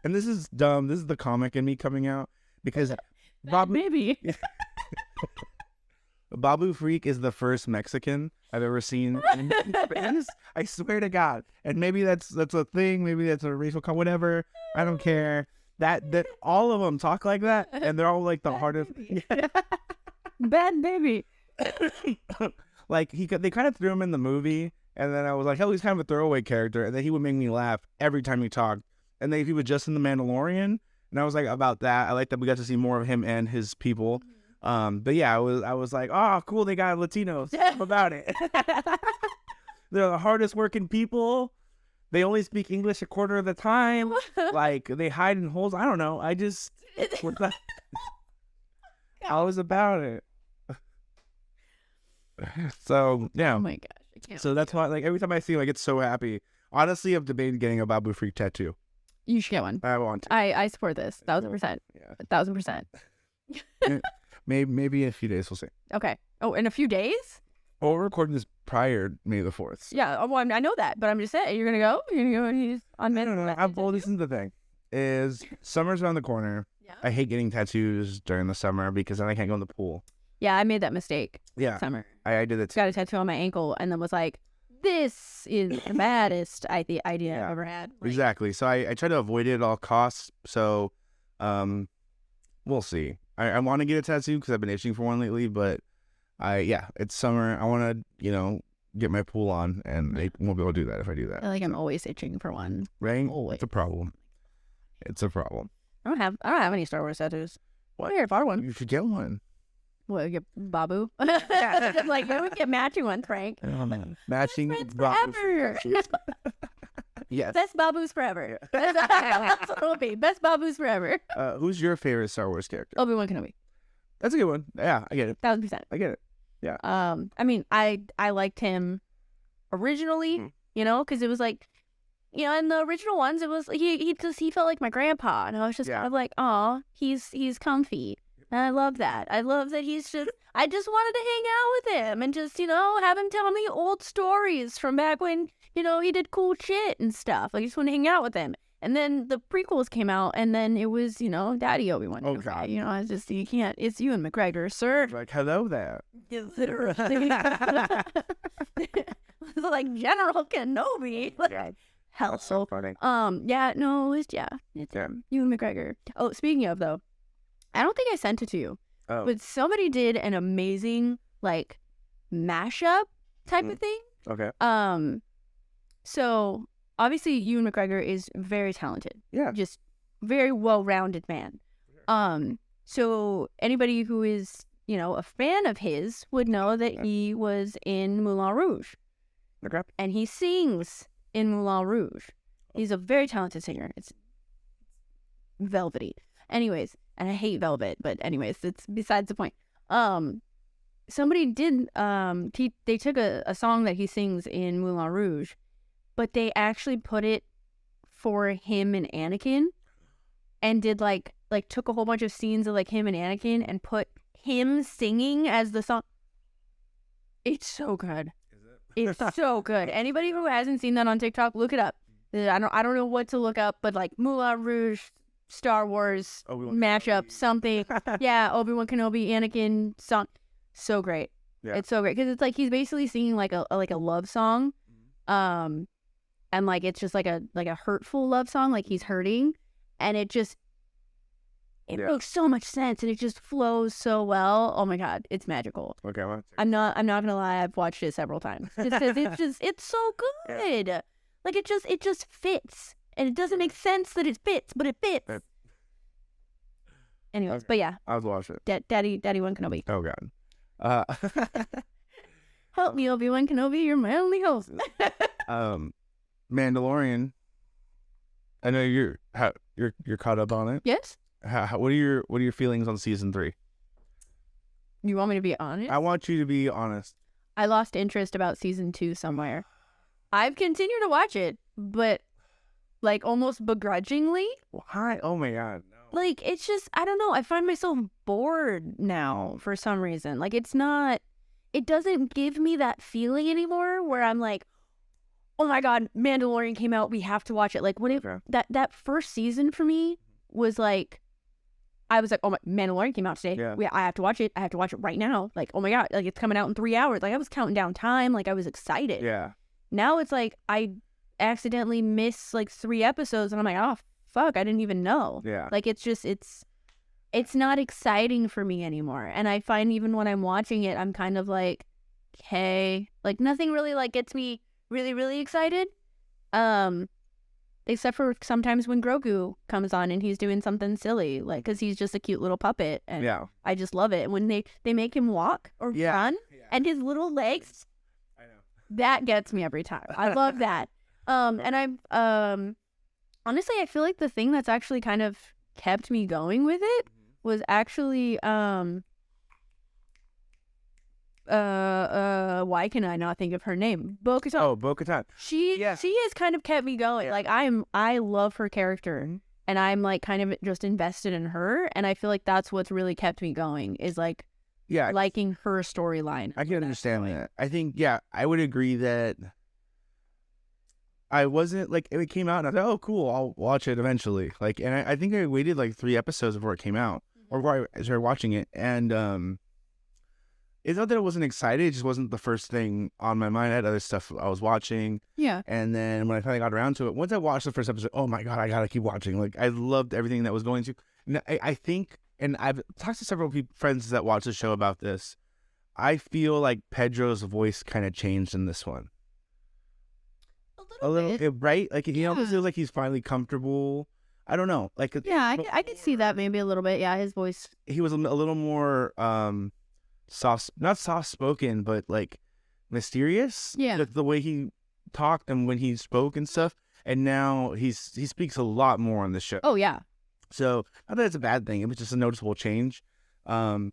Speaker 1: this is dumb. This is the comic in me coming out because
Speaker 2: Babu
Speaker 1: Freak is the first Mexican I've ever seen. I swear to God. And maybe that's a thing. Maybe that's a racial whatever. I don't care. That all of them talk like that, and they're all like the hardest.
Speaker 2: Bad baby.
Speaker 1: Like they kind of threw him in the movie, and then I was like, hell, he's kind of a throwaway character, and then he would make me laugh every time he talked. And then he was just in the Mandalorian, and I was like, about that. I like that we got to see more of him and his people. But yeah, I was like, oh, cool, they got Latinos. I'm about it. They're the hardest working people. They only speak English a quarter of the time. Like they hide in holes. I don't know. I was about it. So yeah.
Speaker 2: Oh my gosh, I can't.
Speaker 1: So that's why, like, every time I see him, I get so happy. Honestly, I've debated getting a Babu Freak tattoo.
Speaker 2: You should get one.
Speaker 1: I want to.
Speaker 2: I support this 1,000%.
Speaker 1: Yeah,
Speaker 2: 1,000%.
Speaker 1: maybe in a few days we'll see.
Speaker 2: Okay. Oh, in a few days?
Speaker 1: Well, we're recording this prior May the 4th. So.
Speaker 2: Yeah. Oh, well, I know that, but I'm just saying, you're gonna go. You're gonna go and he's on.
Speaker 1: I don't know. Well, this is the thing: is summer's around the corner.
Speaker 2: Yeah.
Speaker 1: I hate getting tattoos during the summer because then I can't go in the pool.
Speaker 2: Yeah, I made that mistake.
Speaker 1: Yeah.
Speaker 2: Summer.
Speaker 1: I did it too.
Speaker 2: Got a tattoo on my ankle and then was like, this is the baddest idea I've ever had. Like,
Speaker 1: exactly. So I try to avoid it at all costs. So we'll see. I want to get a tattoo because I've been itching for one lately, but it's summer. I want to, get my pool on, and I won't be able to do that if I do that.
Speaker 2: I feel like I'm always itching for one.
Speaker 1: Right?
Speaker 2: Always.
Speaker 1: It's a problem.
Speaker 2: I don't have any Star Wars tattoos.
Speaker 1: What?
Speaker 2: Here, if I one.
Speaker 1: You should get one.
Speaker 2: What, get Babu? Like, maybe we get matching one, Frank.
Speaker 1: Oh, man. Matching
Speaker 2: Babu. Forever.
Speaker 1: Yes.
Speaker 2: Best Babus forever. That's what it'll be. Best Babus forever.
Speaker 1: Who's your favorite Star Wars character?
Speaker 2: Obi-Wan Kenobi.
Speaker 1: That's a good one. Yeah, I get it.
Speaker 2: 1,000%.
Speaker 1: I get it. Yeah.
Speaker 2: I mean, I liked him originally, because it was like, in the original ones, it was he felt like my grandpa, and I was just kind of like, oh, he's comfy. And I love that. I love that I just wanted to hang out with him and just, have him tell me old stories from back when, he did cool shit and stuff. Like, I just want to hang out with him. And then the prequels came out, and then it was, Daddy Obi-Wan.
Speaker 1: Oh, God.
Speaker 2: I just, you can't, it's Ewan McGregor, sir.
Speaker 1: Like, hello there.
Speaker 2: Literally. It's like General Kenobi. Like,
Speaker 1: Yeah.
Speaker 2: hell.
Speaker 1: That's so funny.
Speaker 2: It's Ewan McGregor. Oh, speaking of, though, I don't think I sent it to you, but somebody did an amazing, like, mashup type of thing.
Speaker 1: Okay.
Speaker 2: So obviously Ewan McGregor is very talented.
Speaker 1: Yeah.
Speaker 2: Just very well-rounded man. So anybody who is, a fan of his would know that he was in Moulin Rouge.
Speaker 1: Okay.
Speaker 2: And he sings in Moulin Rouge. He's a very talented singer. It's velvety. Anyways, and I hate velvet, but anyways, it's besides the point. Somebody did, they took a song that he sings in Moulin Rouge, but they actually put it for him and Anakin, and did like took a whole bunch of scenes of like him and Anakin and put him singing as the song. It's so good. Is it? It's so good. Anybody who hasn't seen that on TikTok, look it up. I don't know what to look up, but like Moulin Rouge, Star Wars mashup, something. Yeah, Obi-Wan Kenobi, Anakin song. So great. Yeah. It's so great because it's like he's basically singing like a love song, and like it's just like a hurtful love song, like he's hurting, and it makes so much sense, and it just flows so well. Oh my God, it's magical.
Speaker 1: Okay, well,
Speaker 2: I'm not gonna lie, I've watched it several times. It's so good. Yeah. Like it just fits. and it doesn't make sense that it fits, but it fits. Anyways,
Speaker 1: Okay.
Speaker 2: but yeah,
Speaker 1: I was watching it.
Speaker 2: Daddy Obi-Wan Kenobi.
Speaker 1: Oh God.
Speaker 2: Help me, Obi-Wan Kenobi. You're my only host.
Speaker 1: Mandalorian. I know you're caught up on it.
Speaker 2: Yes.
Speaker 1: What are your feelings on season 3?
Speaker 2: You want me to be honest?
Speaker 1: I want you to be honest.
Speaker 2: I lost interest about season 2 somewhere. I've continued to watch it, but like almost begrudgingly.
Speaker 1: Why? Oh my God. No.
Speaker 2: Like, it's just, I don't know. I find myself bored now for some reason. Like, it doesn't give me that feeling anymore where I'm like, oh my God, Mandalorian came out. We have to watch it. Like, when that first season for me was like, I was like, oh my, Mandalorian came out today.
Speaker 1: Yeah.
Speaker 2: I have to watch it. I have to watch it right now. Like, oh my God, like it's coming out in 3 hours. Like, I was counting down time. Like, I was excited.
Speaker 1: Yeah.
Speaker 2: Now it's like, I accidentally miss like 3 episodes and I'm like, oh fuck, I didn't even know.
Speaker 1: Yeah.
Speaker 2: Like, it's just, it's not exciting for me anymore. And I find even when I'm watching it, I'm kind of like, okay, like nothing really like gets me really, really excited. Except for sometimes when Grogu comes on and he's doing something silly, like, because he's just a cute little puppet. And
Speaker 1: Yeah.
Speaker 2: I just love it. When they make him walk or run and his little legs,
Speaker 1: I know.
Speaker 2: that gets me every time. I love that. And I'm, honestly, I feel like the thing that's actually kind of kept me going with it was actually, why can I not think of her name? Bo-Katan.
Speaker 1: Oh, Bo-Katan.
Speaker 2: She has kind of kept me going. Like, I love her character, and I'm like kind of just invested in her, and I feel like that's what's really kept me going is like liking her storyline.
Speaker 1: I can understand that. I think I would agree that I wasn't like, it came out and I thought, oh cool, I'll watch it eventually. Like, and I think I waited like 3 episodes before it came out, or before I started watching it, and it's not that I wasn't excited, it just wasn't the first thing on my mind. I had other stuff I was watching.
Speaker 2: Yeah.
Speaker 1: And then when I finally got around to it, once I watched the first episode, oh my God, I gotta keep watching. Like, I loved everything that was going to. And I think, and I've talked to several friends that watch the show about this, I feel like Pedro's voice kind of changed in this one. A little bit, right? Like, he almost feels like he's finally comfortable. I don't know. Like,
Speaker 2: I could see that maybe a little bit. Yeah, his voice.
Speaker 1: He was a little more not soft spoken, but like mysterious.
Speaker 2: Yeah.
Speaker 1: The way he talked and when he spoke and stuff. And now he speaks a lot more on the show.
Speaker 2: Oh yeah.
Speaker 1: So not that it's a bad thing. It was just a noticeable change. I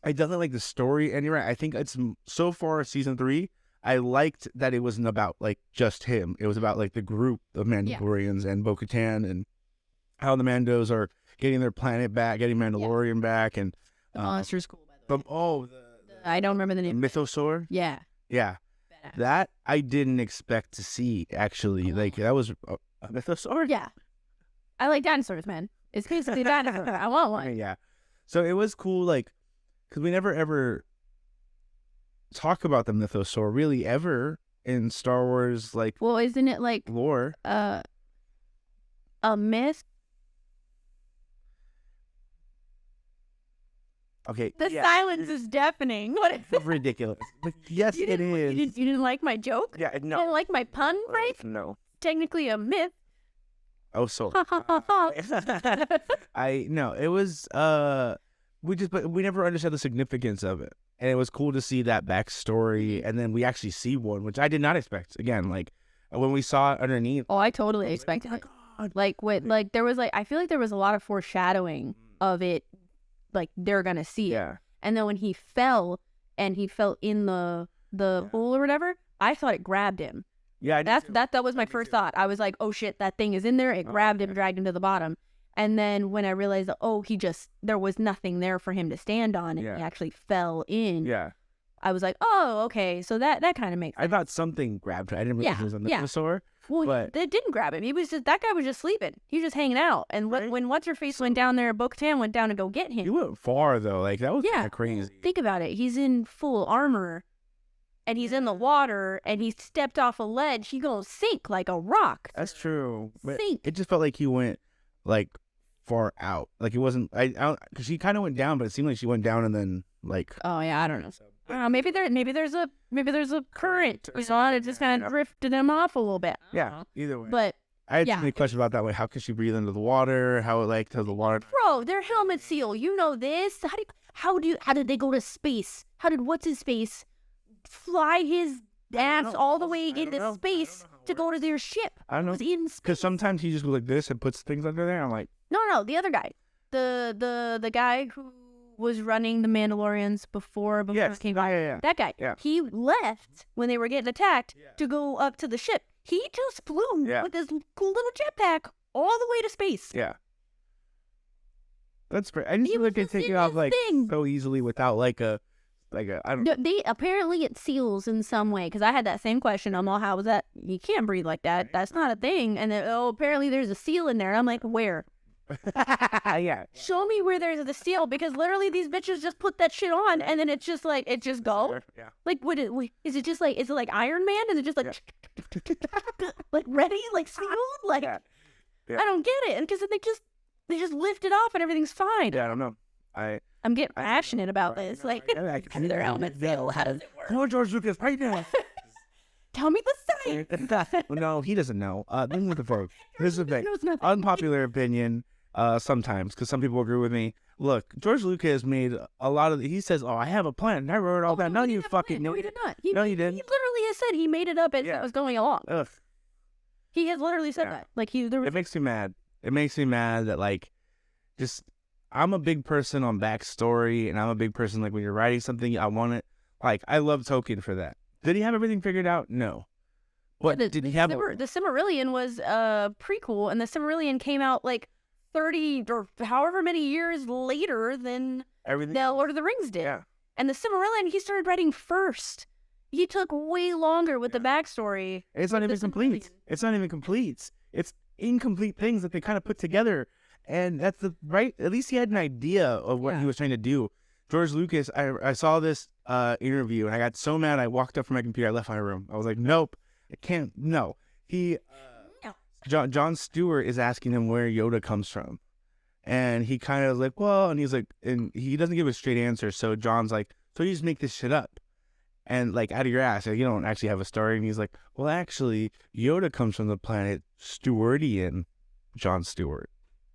Speaker 1: definitely like the story. And you're right. I think it's so far season 3. I liked that it wasn't about like just him. It was about like the group of Mandalorians and Bo-Katan and how the Mandos are getting their planet back, getting Mandalorian back, and
Speaker 2: the monster's cool, by the way.
Speaker 1: The
Speaker 2: I don't remember the name.
Speaker 1: Mythosaur.
Speaker 2: Yeah.
Speaker 1: Yeah.
Speaker 2: Badass.
Speaker 1: That I didn't expect to see actually. Like, that was a Mythosaur.
Speaker 2: Yeah. I like dinosaurs, man. It's basically a dinosaur. I want one.
Speaker 1: Yeah. So it was cool, like, because we never ever talk about the Mythosaur really ever in Star Wars, like.
Speaker 2: Well, isn't it like
Speaker 1: lore?
Speaker 2: A myth?
Speaker 1: Okay.
Speaker 2: The silence is deafening. What is it?
Speaker 1: Ridiculous. But yes, it is.
Speaker 2: You didn't like my joke?
Speaker 1: Yeah. No.
Speaker 2: You didn't like my pun, right?
Speaker 1: No.
Speaker 2: Technically a myth.
Speaker 1: Oh, so. It was but we never understood the significance of it, and it was cool to see that backstory, and then we actually see one, which I did not expect. Again, like when we saw it underneath.
Speaker 2: Oh, I totally expected it. Like there was like, I feel like there was a lot of foreshadowing of it, like they're gonna see it, and then when he fell and he fell in the pool or whatever, I thought it grabbed him.
Speaker 1: Yeah,
Speaker 2: that was my first thought. I was like, oh shit, that thing is in there. It grabbed him, dragged him to the bottom. And then when I realized that, there was nothing there for him to stand on, and he actually fell in.
Speaker 1: Yeah.
Speaker 2: I was like, oh, okay. So that kind of makes sense.
Speaker 1: I thought something grabbed him. I didn't realize it was a Mythosaur.
Speaker 2: Well,
Speaker 1: but
Speaker 2: it didn't grab him. That guy was just sleeping. He was just hanging out. And when What's-Her-Face went down there, Bo-Katan went down to go get him.
Speaker 1: He went far, though. Like, that was kind of crazy.
Speaker 2: Think about it. He's in full armor, and he's in the water, and he stepped off a ledge. He gonna sink like a rock.
Speaker 1: That's true. But
Speaker 2: Sink.
Speaker 1: it just felt like he went, like, far out. Like, it wasn't, because she kind of went down, but it seemed like she went down and then, like.
Speaker 2: Oh, yeah, I don't know. Maybe there's a current. It just kind of drifted him off a little bit.
Speaker 1: Yeah, either way.
Speaker 2: But
Speaker 1: I had too many questions about that. Like, how can she breathe under the water? How does the water?
Speaker 2: Bro, they're helmet seal. You know this. How did they go to space? How did what's his face fly his ass all the way into space to go to their ship?
Speaker 1: I don't know. Because sometimes he just goes like this and puts things under there. I'm like,
Speaker 2: no, the other guy, the guy who was running the Mandalorians before it came out.
Speaker 1: Yeah.
Speaker 2: That guy.
Speaker 1: Yeah.
Speaker 2: He left when they were getting attacked to go up to the ship. He just flew with his cool little jetpack all the way to space.
Speaker 1: Yeah. That's great. I just feel like they take it off so easily without I don't know.
Speaker 2: They apparently it seals in some way, because I had that same question. I'm all, how was that? You can't breathe like that. That's not a thing. And then, apparently there's a seal in there. I'm like, where?
Speaker 1: Yeah.
Speaker 2: Show me where there's the seal, because literally these bitches just put that shit on and then it's just like it just go.
Speaker 1: Yeah.
Speaker 2: Like is it just is it like Iron Man? Is it just like like ready, like sealed? Like
Speaker 1: Yeah.
Speaker 2: I don't get it. And because they just lift it off and everything's fine.
Speaker 1: Yeah, I don't know.
Speaker 2: I'm getting passionate about this. Like their helmet seal. How does it work?
Speaker 1: No, George Lucas, right now.
Speaker 2: Tell me the science.
Speaker 1: No, he doesn't know. This is the thing. Unpopular opinion. Sometimes, because some people agree with me. Look, George Lucas made a lot of. He says, "Oh, I have a plan. I wrote it all down." No, you fucking
Speaker 2: no, he did not.
Speaker 1: No, he didn't.
Speaker 2: He literally has said he made it up as it was going along.
Speaker 1: Ugh.
Speaker 2: He has literally said that. Like
Speaker 1: It makes me mad. It makes me mad that just I'm a big person on backstory, and I'm a big person when you're writing something, I want it. I love Tolkien for that. Did he have everything figured out? No. What did he have?
Speaker 2: The Silmarillion was a prequel, and the Silmarillion came out 30 or however many years later than
Speaker 1: everything
Speaker 2: the Lord of the Rings did.
Speaker 1: Yeah.
Speaker 2: And the Silmarillion, he started writing first. He took way longer with the backstory.
Speaker 1: It's not even complete. It's not even complete. It's incomplete things that they kind of put together. And that's at least he had an idea of what he was trying to do. George Lucas, I saw this interview and I got so mad I walked up from my computer, I left my room. I was like, nope, I can't, no. John Stewart is asking him where Yoda comes from. And he kind of and he's like, and he doesn't give a straight answer. So John's like, so you just make this shit up. And out of your ass, you don't actually have a story. And he's like, well, actually, Yoda comes from the planet Stewardian, John Stewart.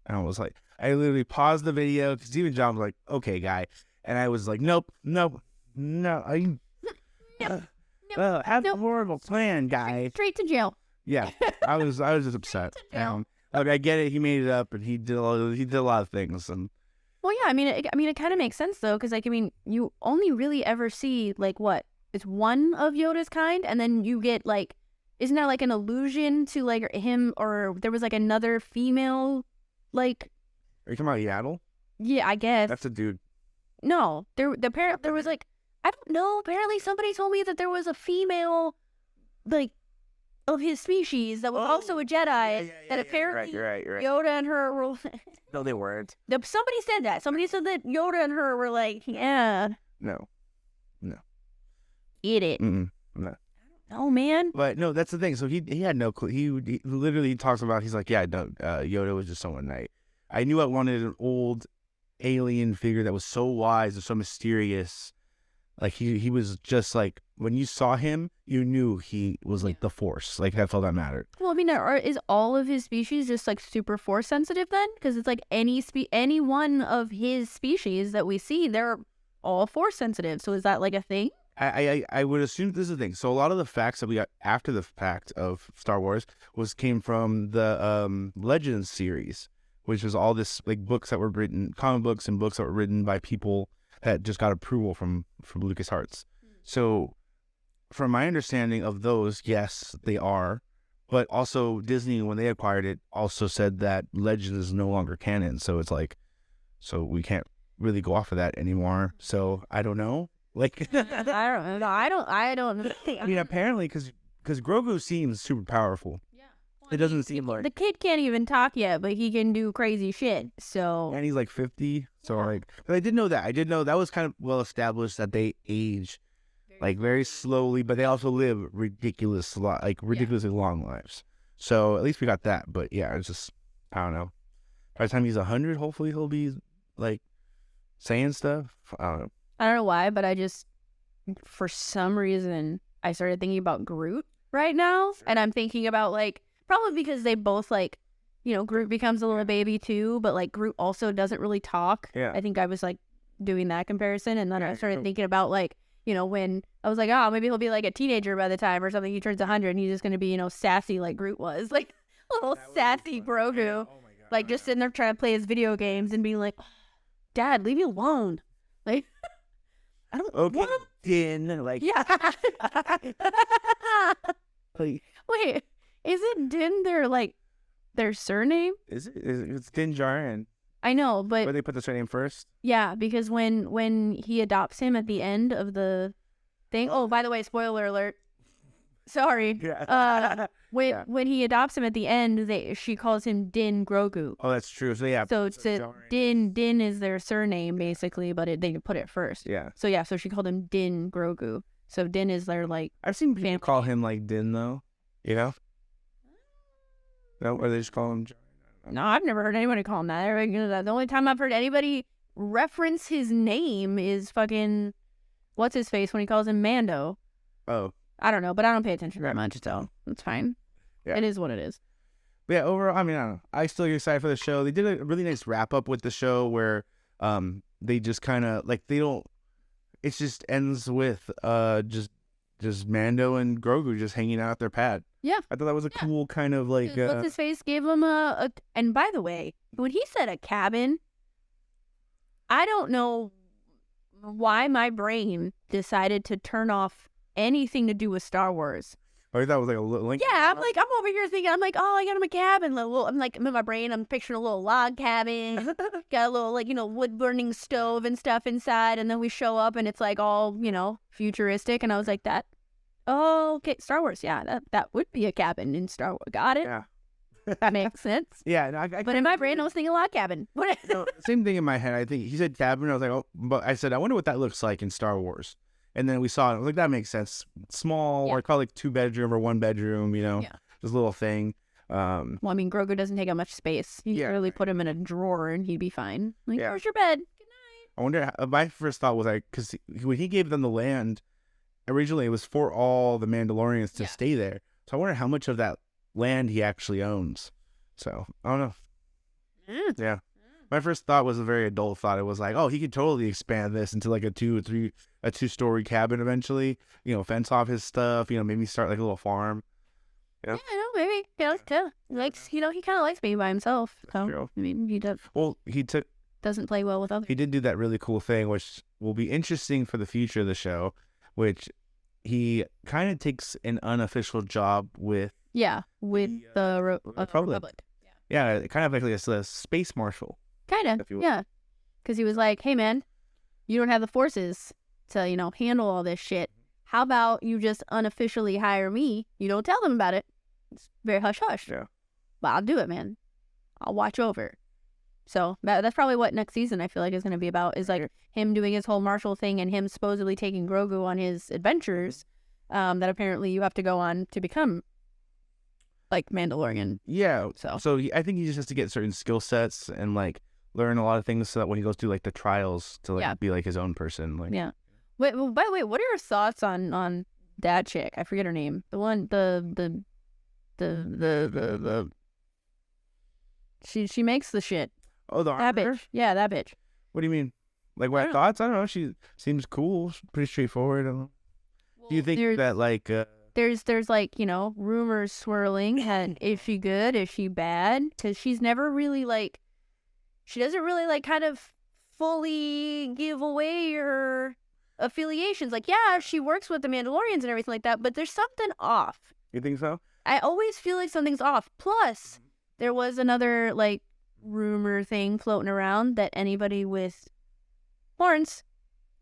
Speaker 1: And I was like, I literally paused the video because even John was like, okay, guy. And I was like, nope. Have a horrible plan, guy.
Speaker 2: Straight to jail.
Speaker 1: Yeah, I was just upset. I get it. He made it up, and he did a lot of things. And
Speaker 2: well, yeah, I mean, it kind of makes sense though, because you only really ever see it's one of Yoda's kind, and then you get isn't there an allusion to him, or there was another female
Speaker 1: Are you talking about Yaddle?
Speaker 2: Yeah, I guess
Speaker 1: That's a dude.
Speaker 2: No, there was I don't know. Apparently, somebody told me that there was a female of his species that was also a Jedi. That apparently
Speaker 1: you're right.
Speaker 2: Yoda and her were.
Speaker 1: No, they weren't.
Speaker 2: Somebody said that. Somebody said that Yoda and her were yeah.
Speaker 1: No.
Speaker 2: Eat it.
Speaker 1: No.
Speaker 2: Oh man.
Speaker 1: But no, that's the thing. So he had no clue. He literally talks about. He's like, yeah, no. Yoda was just someone I knew I wanted an old alien figure that was so wise and so mysterious. He was just when you saw him, you knew he was the Force. That's all that mattered.
Speaker 2: Well, I mean, is all of his species just super Force sensitive then? Because it's any one of his species that we see, they're all Force sensitive. So is that a thing?
Speaker 1: I would assume this is the thing. So a lot of the facts that we got after the fact of Star Wars came from the Legends series, which was all this books that were written, comic books and books that were written by people that just got approval from LucasArts. So from my understanding of those, yes, they are. But also Disney, when they acquired it, also said that Legends is no longer canon. So it's so we can't really go off of that anymore. So I don't know.
Speaker 2: I don't know. I don't.
Speaker 1: I mean, apparently, because Grogu seems super powerful. Yeah. It doesn't seem like
Speaker 2: the kid can't even talk yet, but he can do crazy shit. So
Speaker 1: and he's 50. So but I did know that. I did know that was kind of well established that they age very slowly, but they also live ridiculously long lives. So at least we got that. But yeah, it's just I don't know. By the time he's 100, hopefully he'll be saying stuff.
Speaker 2: I don't know why, but I just, for some reason, I started thinking about Groot right now. And I'm thinking about Probably because they both like, Groot becomes a little baby too, but like Groot also doesn't really talk.
Speaker 1: Yeah.
Speaker 2: I think I was like doing that comparison, and then I started thinking about like, when I was like, oh, maybe he'll be like a teenager by the time or something. He turns 100 and he's just gonna be, sassy like Groot was, like little sassy Grogu,
Speaker 1: Yeah. Oh my God.
Speaker 2: like just sitting there trying to play his video games and being like, Dad, leave me alone. Like, I don't want to.
Speaker 1: Din, like,
Speaker 2: Yeah.
Speaker 1: like,
Speaker 2: Wait, isn't Din their surname?
Speaker 1: is it? It's Din Djarin.
Speaker 2: I know,
Speaker 1: Where
Speaker 2: but
Speaker 1: they put the surname first?
Speaker 2: yeah, because when he adopts him at the end of the thing. Oh, by the way, spoiler alert. Sorry.
Speaker 1: Yeah.
Speaker 2: When he adopts him at the end, she calls him Din Grogu.
Speaker 1: Oh, that's true. So yeah.
Speaker 2: So it's
Speaker 1: Djarin.
Speaker 2: Din is their surname basically, but they put it first.
Speaker 1: Yeah.
Speaker 2: So yeah, so she called him Din Grogu. So Din is their like.
Speaker 1: I've seen people call him like Din though. You know? No, or they just call him Djarin.
Speaker 2: No, I've never heard anybody call him that. The only time I've heard anybody reference his name is fucking what's his face when he calls him Mando.
Speaker 1: Oh.
Speaker 2: I don't know, but I don't pay attention that much, so it's fine.
Speaker 1: Yeah.
Speaker 2: It is what it is.
Speaker 1: But yeah, overall, I mean, I don't know. I still get excited for the show. They did a really nice wrap up with the show where they just kind of like they don't. It just ends with just Mando and Grogu just hanging out at their pad.
Speaker 2: Yeah.
Speaker 1: I thought that was a cool kind of like.
Speaker 2: What's his face gave him a. And by the way, when he said a cabin, I don't know why my brain decided to turn off anything to do with Star Wars.
Speaker 1: I thought it was like a little. Like,
Speaker 2: Yeah, I'm over here thinking, I'm like, oh, I got him a cabin. I'm like, in my brain, I'm picturing a little log cabin, got a little like, wood burning stove and stuff inside, and then we show up and it's like all, futuristic, and I was like, okay, Star Wars, yeah, that would be a cabin in Star Wars. Got it?
Speaker 1: Yeah.
Speaker 2: That makes sense.
Speaker 1: Yeah, no,
Speaker 2: But in my brain, I was thinking log cabin.
Speaker 1: Same thing in my head. I think he said cabin. I was like, oh, but I said, I wonder what that looks like in Star Wars. And then we saw it. I was like, that makes sense. Small, or call it like 2-bedroom or 1-bedroom. Just a little thing.
Speaker 2: Well, I mean, Grogu doesn't take up much space. You could really put him in a drawer and he'd be fine. Like, here's your bed. Good night.
Speaker 1: I wonder. My first thought was like, because when he gave them the land, originally it was for all the Mandalorians to stay there. So I wonder how much of that land he actually owns. So I don't know. Yeah. My first thought was a very adult thought. It was like, oh, he could totally expand this into like a 2-story cabin eventually. Fence off his stuff. Maybe start like a little farm.
Speaker 2: Yeah, I know. Maybe he likes to. He kind of likes being by himself. So
Speaker 1: True.
Speaker 2: I mean, he does.
Speaker 1: Well,
Speaker 2: Doesn't play well with others.
Speaker 1: He did do that really cool thing, which will be interesting for the future of the show. Which he kind of takes an unofficial job with.
Speaker 2: Yeah, with the Republic.
Speaker 1: Yeah, kind of like a space marshal.
Speaker 2: Kind of, yeah. Because he was like, hey, man, you don't have the forces to, handle all this shit. How about you just unofficially hire me? You don't tell them about it. It's very hush-hush.
Speaker 1: Yeah.
Speaker 2: But I'll do it, man. I'll watch over. So that's probably what next season I feel like is going to be about, is like him doing his whole marshal thing and him supposedly taking Grogu on his adventures that apparently you have to go on to become like Mandalorian.
Speaker 1: Yeah.
Speaker 2: So
Speaker 1: I think he just has to get certain skill sets and like learn a lot of things so that when he goes through like the trials to like be like his own person. Like,
Speaker 2: yeah. Wait, well, by the way, what are your thoughts on that chick? I forget her name. The one, the she makes the shit.
Speaker 1: Oh, the
Speaker 2: that
Speaker 1: armor?
Speaker 2: bitch. Yeah, that bitch.
Speaker 1: What do you mean? Like what thoughts? I don't know. She seems cool. Pretty straightforward. I don't know. Do you think that like
Speaker 2: there's like rumors swirling and is she good? Is she bad? Because she's never really like. She doesn't really like kind of fully give away her affiliations. Like, yeah, she works with the Mandalorians and everything like that, but there's something off.
Speaker 1: You think so?
Speaker 2: I always feel like something's off. Plus, there was another like rumor thing floating around that anybody with horns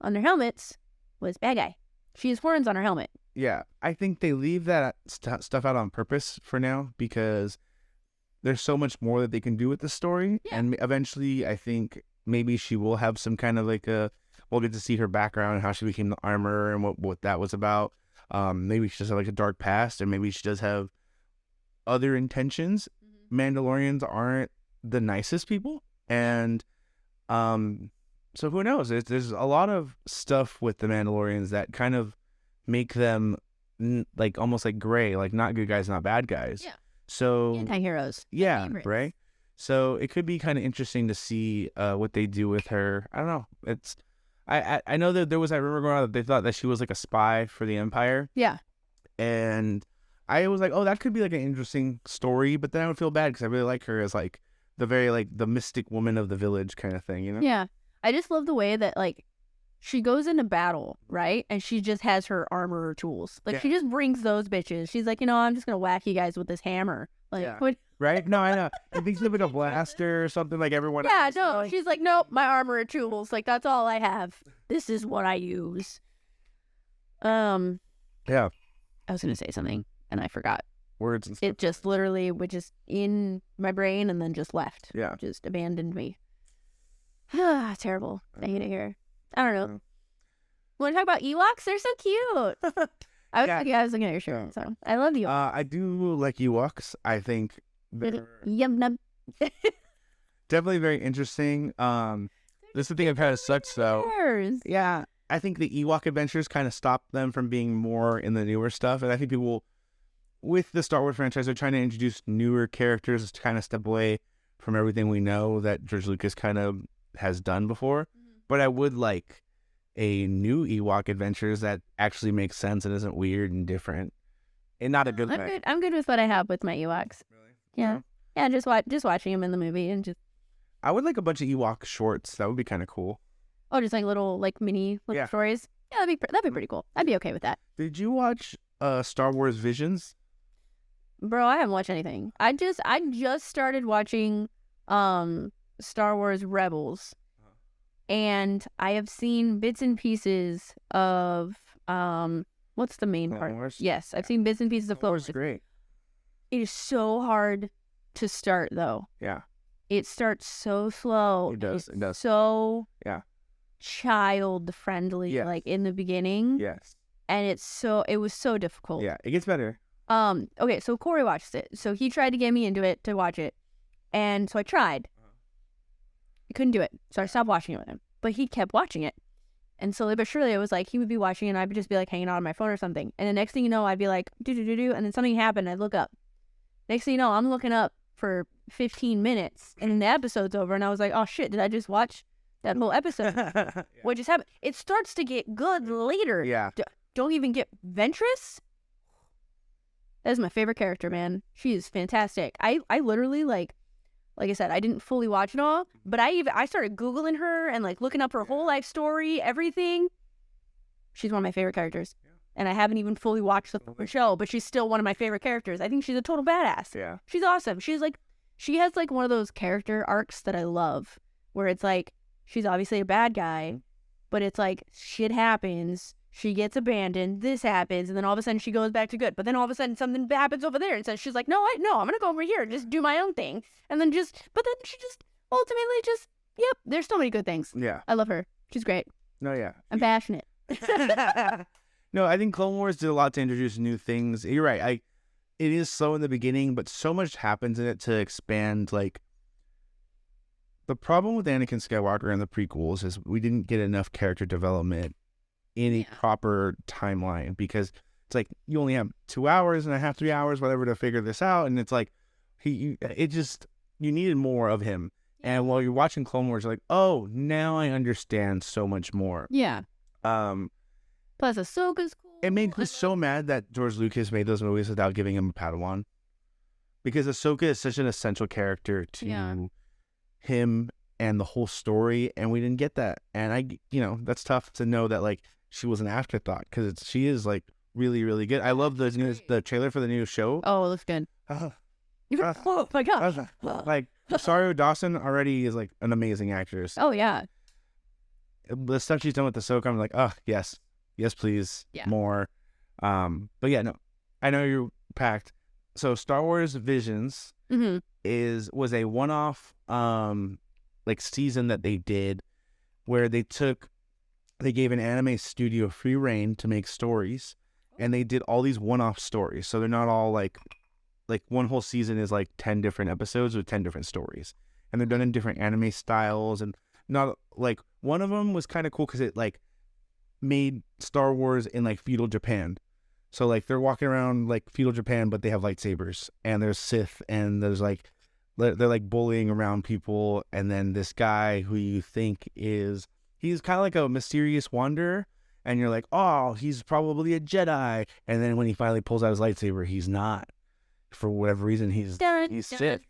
Speaker 2: on their helmets was bad guy. She has horns on her helmet.
Speaker 1: Yeah, I think they leave that stuff out on purpose for now because there's so much more that they can do with the story. Yeah. And eventually, I think maybe she will have some kind of like we'll get to see her background and how she became the armorer and what that was about. Maybe she does have like a dark past, or maybe she does have other intentions. Mm-hmm. Mandalorians aren't the nicest people. And so who knows? There's a lot of stuff with the Mandalorians that kind of make them like almost like gray, like not good guys, not bad guys.
Speaker 2: Yeah.
Speaker 1: So
Speaker 2: Anti-heroes.
Speaker 1: yeah,
Speaker 2: Favorites.
Speaker 1: right. So it could be kind of interesting to see what they do with her. I don't know. It's I know that there was that rumor going on that they thought that she was like a spy for the Empire,
Speaker 2: Yeah.
Speaker 1: and I was like, oh, that could be like an interesting story. But then I would feel bad because I really like her as like the very like the mystic woman of the village kind of thing, you know?
Speaker 2: Yeah. I just love the way that like she goes into battle, right? And she just has her armor or tools. Like she just brings those bitches. She's like, I'm just gonna whack you guys with this hammer. Like what?
Speaker 1: Right? No, I know. I think she's like a blaster or something like everyone
Speaker 2: Yeah,
Speaker 1: else.
Speaker 2: no. She's like, nope, my armor and tools. Like that's all I have. This is what I use.
Speaker 1: Yeah.
Speaker 2: I was gonna say something and I forgot.
Speaker 1: Words and stuff.
Speaker 2: It just literally was just in my brain and then just left.
Speaker 1: Yeah.
Speaker 2: Just abandoned me. Terrible. I hate it here. I don't know. Want to talk about Ewoks? They're so cute. I was looking at your shirt, so I love you.
Speaker 1: I do like Ewoks. I think they're
Speaker 2: Yum num.
Speaker 1: definitely very interesting. This is the thing that kind of sucks though. Yeah, I think the Ewok adventures kind of stopped them from being more in the newer stuff, and I think people with the Star Wars franchise are trying to introduce newer characters to kind of step away from everything we know that George Lucas kind of has done before. But I would like a new Ewok adventures that actually makes sense and isn't weird and different, and not a good way.
Speaker 2: I'm good with what I have with my Ewoks.
Speaker 1: Really?
Speaker 2: Yeah. Just watching them in the movie and just.
Speaker 1: I would like a bunch of Ewok shorts. That would be kind of cool.
Speaker 2: Oh, just like little mini stories. Yeah, that'd be pretty cool. I'd be okay with that.
Speaker 1: Did you watch Star Wars Visions?
Speaker 2: Bro, I haven't watched anything. I just started watching Star Wars Rebels. And I have seen bits and pieces of what's the main part?
Speaker 1: Wars?
Speaker 2: Yes, I've seen bits and pieces of Clone
Speaker 1: Wars. Great.
Speaker 2: It is so hard to start though.
Speaker 1: Yeah.
Speaker 2: It starts so slow.
Speaker 1: It does. It does.
Speaker 2: So
Speaker 1: child
Speaker 2: friendly, like in the beginning.
Speaker 1: Yes.
Speaker 2: And it was so difficult.
Speaker 1: Yeah, it gets better.
Speaker 2: Okay, so Corey watched it. So he tried to get me into it to watch it. And so I tried. I couldn't do it. So I stopped watching it with him. But he kept watching it. And slowly but surely, it was like he would be watching it and I would just be like hanging out on my phone or something. And the next thing you know, I'd be like, do. And then something happened. I'd look up. Next thing you know, I'm looking up for 15 minutes. And then the episode's over. And I was like, oh shit, did I just watch that whole episode? What just happened? It starts to get good later.
Speaker 1: Yeah.
Speaker 2: Don't even get Ventress. That is my favorite character, man. She is fantastic. I literally like I said, I didn't fully watch it all, but I started Googling her and like looking up her whole life story, everything. She's one of my favorite characters. Yeah. And I haven't even fully watched the show, but she's still one of my favorite characters. I think she's a total badass.
Speaker 1: Yeah.
Speaker 2: She's awesome. She has like one of those character arcs that I love, where it's like, she's obviously a bad guy, but it's like shit happens. She gets abandoned. This happens, and then all of a sudden she goes back to good. But then all of a sudden something happens over there, and so she's like, "No, I'm gonna go over here and just do my own thing." And then but then she just ultimately yep. There's so many good things.
Speaker 1: Yeah,
Speaker 2: I love her. She's great.
Speaker 1: No, yeah,
Speaker 2: I'm passionate.
Speaker 1: No, I think Clone Wars did a lot to introduce new things. You're right. It is slow in the beginning, but so much happens in it to expand. Like the problem with Anakin Skywalker and the prequels is we didn't get enough character development in a proper timeline, because it's like you only have 2 hours and a half, 3 hours, whatever, to figure this out, and it's like you needed more of him. And while you're watching Clone Wars, you're like, oh, now I understand so much more.
Speaker 2: Yeah. Plus Ahsoka's cool.
Speaker 1: It made me so mad that George Lucas made those movies without giving him a Padawan, because Ahsoka is such an essential character to him and the whole story, and we didn't get that. And that's tough to know that like she was an afterthought, because she is like really, really good. I love the trailer for the new show.
Speaker 2: Oh, it looks good. Oh my gosh!
Speaker 1: Like Rosario Dawson already is like an amazing actress.
Speaker 2: Oh yeah.
Speaker 1: The stuff she's done with Ahsoka, I'm like, oh yes, please, more. But yeah, no, I know you're packed. So Star Wars Visions was a one-off like season that they did, where they gave an anime studio free reign to make stories, and they did all these one-off stories. So they're not all like one whole season is like 10 different episodes with 10 different stories, and they're done in different anime styles. And not like one of them was kind of cool because it like made Star Wars in like feudal Japan. So like they're walking around like feudal Japan, but they have lightsabers, and there's Sith, and there's like they're like bullying around people, and then this guy who you think he's kind of like a mysterious wanderer, and you're like, oh, he's probably a Jedi, and then when he finally pulls out his lightsaber, he's not. For whatever reason, he's Sith,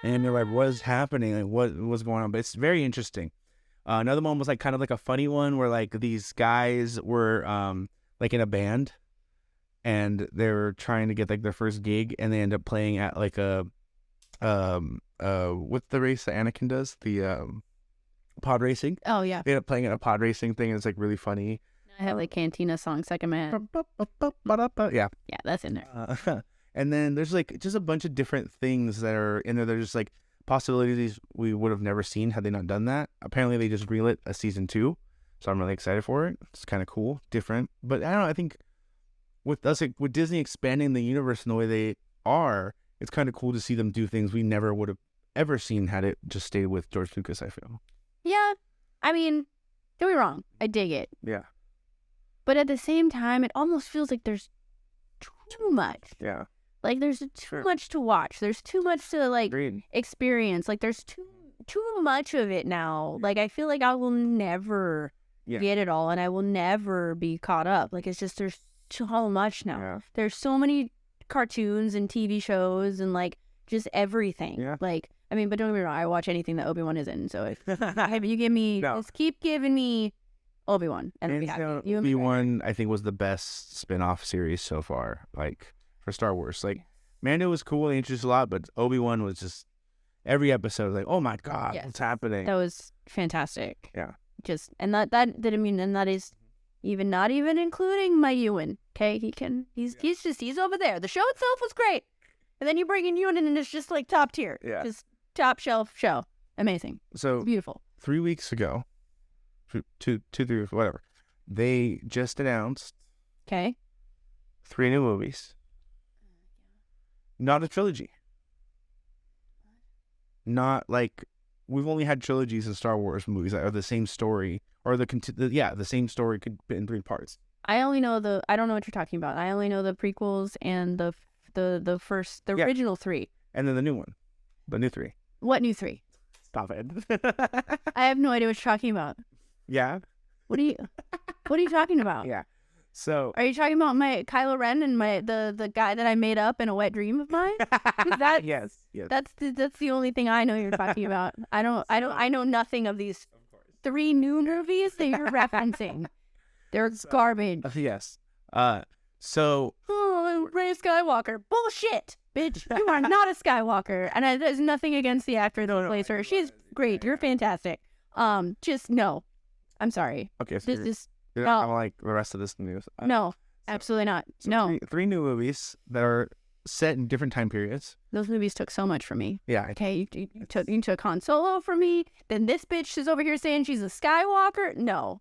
Speaker 1: and you're like, what is happening? Like what's going on? But it's very interesting. Another one was like kind of like a funny one where like these guys were like in a band. And they were trying to get like their first gig, and they end up playing at like a what's the race that Anakin does? The pod racing.
Speaker 2: Oh yeah.
Speaker 1: They end up playing at a pod racing thing, and it's like really funny.
Speaker 2: I have like Cantina song second man.
Speaker 1: Yeah.
Speaker 2: Yeah, that's in there.
Speaker 1: And then there's like just a bunch of different things that are in there. They're just like possibilities we would have never seen had they not done that. Apparently they just greenlit a season 2, so I'm really excited for it. It's kind of cool, different, but I don't know. I think with Disney expanding the universe in the way they are, it's kind of cool to see them do things we never would have ever seen had it just stayed with George Lucas, I feel.
Speaker 2: Yeah. I mean, don't be wrong. I dig it.
Speaker 1: Yeah.
Speaker 2: But at the same time, it almost feels like there's too much.
Speaker 1: Yeah.
Speaker 2: Like there's too much to watch. There's too much to like experience. Like there's too much of it now. Like I feel like I will never get it all, and I will never be caught up. Like it's just there's so much now.
Speaker 1: Yeah.
Speaker 2: There's so many cartoons and TV shows and like just everything.
Speaker 1: Yeah.
Speaker 2: Like I mean, but don't get me wrong, I watch anything that Obi-Wan is in. So if you give me just keep giving me Obi-Wan and I'll be happy.
Speaker 1: Obi-Wan I think was the best spin-off series so far, like for Star Wars. Like Mando was cool and introduced a lot, but Obi-Wan was just every episode like, oh my god, what's happening?
Speaker 2: That was fantastic.
Speaker 1: Yeah.
Speaker 2: Just and that I mean, and that is even not even including my Ewan. Okay, he's over there. The show itself was great, and then you bring in Ewan, and it's just like top tier.
Speaker 1: Yeah,
Speaker 2: just top shelf show. Amazing.
Speaker 1: So
Speaker 2: it's beautiful.
Speaker 1: 3 weeks ago, 2, 3, whatever, they just announced 3 new movies. Not a trilogy. Not like we've only had trilogies in Star Wars movies that are the same story. Or the same story could be in 3 parts.
Speaker 2: I don't know what you're talking about. I only know the prequels and the original 3.
Speaker 1: And then the new one. The new 3.
Speaker 2: What new 3?
Speaker 1: Stop it.
Speaker 2: I have no idea what you're talking about.
Speaker 1: Yeah.
Speaker 2: What are you talking about?
Speaker 1: Yeah. So
Speaker 2: are you talking about my Kylo Ren and the guy that I made up in a wet dream of mine?
Speaker 1: Yes.
Speaker 2: That's the only thing I know you're talking about. I know nothing of these 3 new movies that you're referencing. They're garbage.
Speaker 1: Yes. So
Speaker 2: Rey Skywalker. Bullshit, bitch. You are not a Skywalker. And there's nothing against the actor that plays her. She's great. You're fantastic. Just no. I'm sorry.
Speaker 1: Okay. So
Speaker 2: no.
Speaker 1: I don't like the rest of this news.
Speaker 2: No, absolutely not.
Speaker 1: So
Speaker 2: no.
Speaker 1: 3 new movies that are set in different time periods.
Speaker 2: Those movies took so much from me.
Speaker 1: Yeah.
Speaker 2: Okay, you took Han Solo from me. Then this bitch is over here saying she's a Skywalker. No.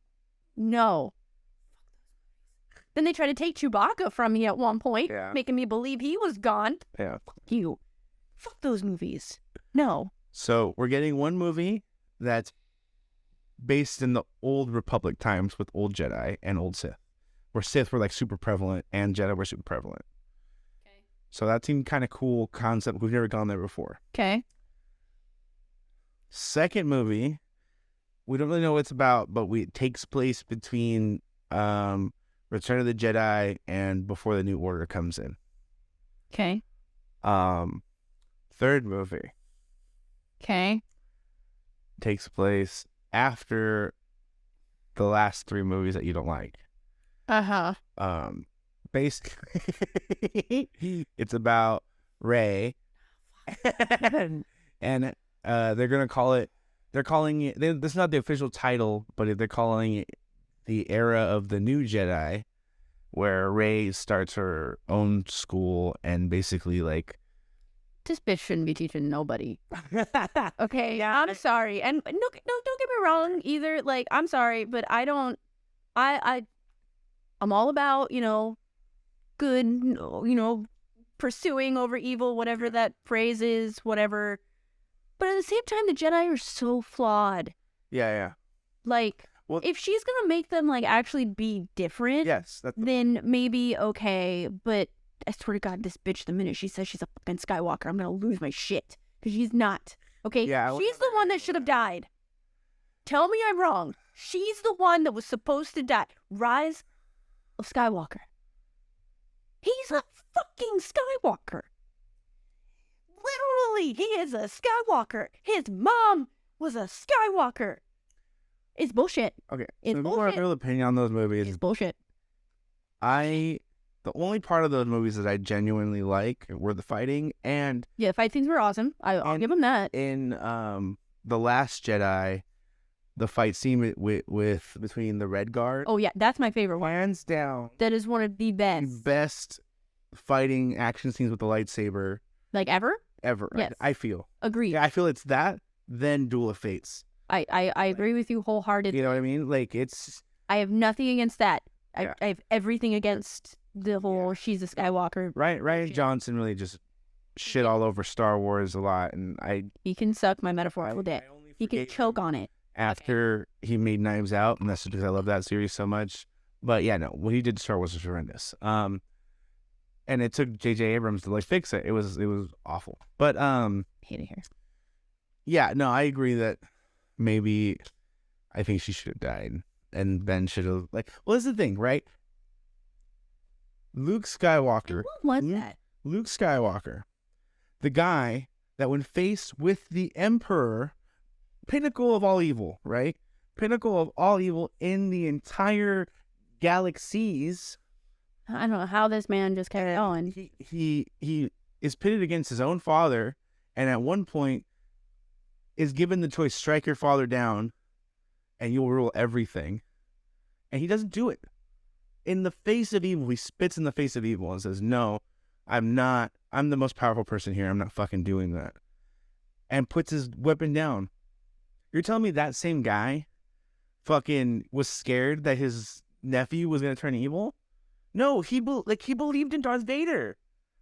Speaker 2: Then they tried to take Chewbacca from me at one point, making me believe he was gone.
Speaker 1: Yeah.
Speaker 2: You. Fuck those movies. No.
Speaker 1: So we're getting one movie that's based in the old Republic times with old Jedi and old Sith, where Sith were like super prevalent and Jedi were super prevalent. Okay. So that seemed kind of cool concept. We've never gone there before.
Speaker 2: Okay.
Speaker 1: Second movie, we don't really know what it's about, but it takes place between Return of the Jedi and before the New Order comes in.
Speaker 2: Okay.
Speaker 1: Third movie.
Speaker 2: Okay.
Speaker 1: Takes place after the last 3 movies that you don't like.
Speaker 2: Uh-huh.
Speaker 1: Basically, it's about Rey, and they're gonna call it. They're calling it. This is not the official title, but they're calling it the era of the new Jedi, where Rey starts her own school and basically like.
Speaker 2: This bitch shouldn't be teaching nobody. Okay, I'm sorry. And no, don't get me wrong either. Like, I'm sorry, but I'm all about, good, pursuing over evil, whatever that phrase is, whatever. But at the same time, the Jedi are so flawed.
Speaker 1: Yeah.
Speaker 2: Like,
Speaker 1: Well,
Speaker 2: if she's gonna make them like actually be different,
Speaker 1: yes, that's
Speaker 2: then maybe okay. But I swear to God, this bitch, the minute she says she's a fucking Skywalker, I'm gonna lose my shit because she's not. Okay,
Speaker 1: Yeah,
Speaker 2: she's the one that should have died. Tell me I'm wrong. She's the one that was supposed to die. Rise of Skywalker. He's a fucking Skywalker. Literally, he is a Skywalker. His mom was a Skywalker. It's bullshit.
Speaker 1: okay.
Speaker 2: It's
Speaker 1: So before I
Speaker 2: bullshit.
Speaker 1: have an opinion on those movies,
Speaker 2: It's bullshit.
Speaker 1: the only part of those movies that I genuinely like were the fighting, and
Speaker 2: Yeah, the fight scenes were awesome. I'll
Speaker 1: And-
Speaker 2: give him that.
Speaker 1: in the Last Jedi, the fight scene with between the Red Guard,
Speaker 2: Oh yeah, that's my favorite one.
Speaker 1: hands down
Speaker 2: That is one of the
Speaker 1: the
Speaker 2: best.
Speaker 1: best fighting action scenes with the lightsaber
Speaker 2: Like ever?
Speaker 1: ever.
Speaker 2: Yes.
Speaker 1: I feel.
Speaker 2: Agreed.
Speaker 1: Yeah, I feel it's that, then Duel of Fates.
Speaker 2: I agree with you wholeheartedly.
Speaker 1: You know what I mean? Like it's
Speaker 2: I have nothing against that.
Speaker 1: Yeah.
Speaker 2: I have everything against the whole she's a Skywalker.
Speaker 1: Ryan
Speaker 2: Shit.
Speaker 1: Johnson really just shit all over Star Wars a lot, and
Speaker 2: He can suck my metaphor all day.
Speaker 1: I only
Speaker 2: He can
Speaker 1: forgave
Speaker 2: choke
Speaker 1: him
Speaker 2: on it.
Speaker 1: after he made Knives Out, and that's just because I love that series so much. But yeah, no, what he did to Star Wars was horrendous. And it took J.J. Abrams to like fix it. It was awful. But
Speaker 2: Hate it here.
Speaker 1: yeah, no, I agree that maybe I think she should have died, and Ben should have like. Well, this is the thing, right? Luke Skywalker.
Speaker 2: What was
Speaker 1: Luke-
Speaker 2: that?
Speaker 1: Luke Skywalker, the guy that when faced with the Emperor, pinnacle of all evil, right? Pinnacle of all evil in the entire galaxies.
Speaker 2: I don't know how this man just carried on.
Speaker 1: He is pitted against his own father, and at one point is given the choice: strike your father down, and you'll rule everything. And he doesn't do it. In the face of evil, he spits in the face of evil and says, "No, I'm not. I'm the most powerful person here. I'm not fucking doing that." And puts his weapon down. You're telling me that same guy fucking was scared that his nephew was going to turn evil? No, he believed in Darth Vader.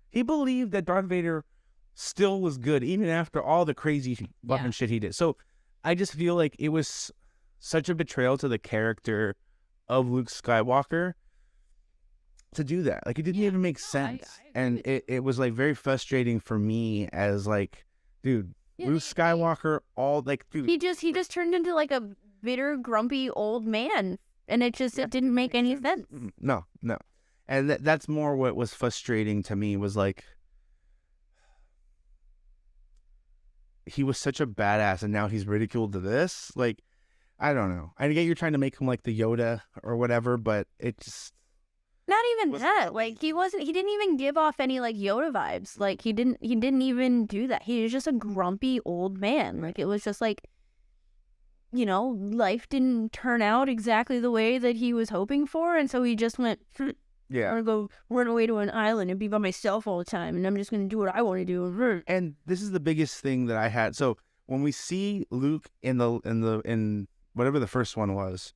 Speaker 1: He believed that Darth Vader still was good even after all the crazy fucking shit he did. So I just feel like it was such a betrayal to the character of Luke Skywalker to do that. Like it didn't even make sense.
Speaker 2: I agree with
Speaker 1: It was like very frustrating for me as like, dude,
Speaker 2: Yeah,
Speaker 1: Luke Skywalker, all like, dude.
Speaker 2: He just turned into like a bitter, grumpy old man, and it didn't make any sense.
Speaker 1: No. And that's more what was frustrating to me was like, he was such a badass and now he's ridiculed to this. Like, I don't know. I get you're trying to make him like the Yoda or whatever, but it just...
Speaker 2: Not even
Speaker 1: Was-
Speaker 2: that. Like he didn't even give off any like Yoda vibes. Like he didn't even do that. He was just a grumpy old man. Like it was just like, you know, life didn't turn out exactly the way that he was hoping for, and so he just went, I'm gonna go run away to an island and be by myself all the time, and I'm just gonna do what I want to do.
Speaker 1: And this is the biggest thing that I had. So when we see Luke in whatever the first one was,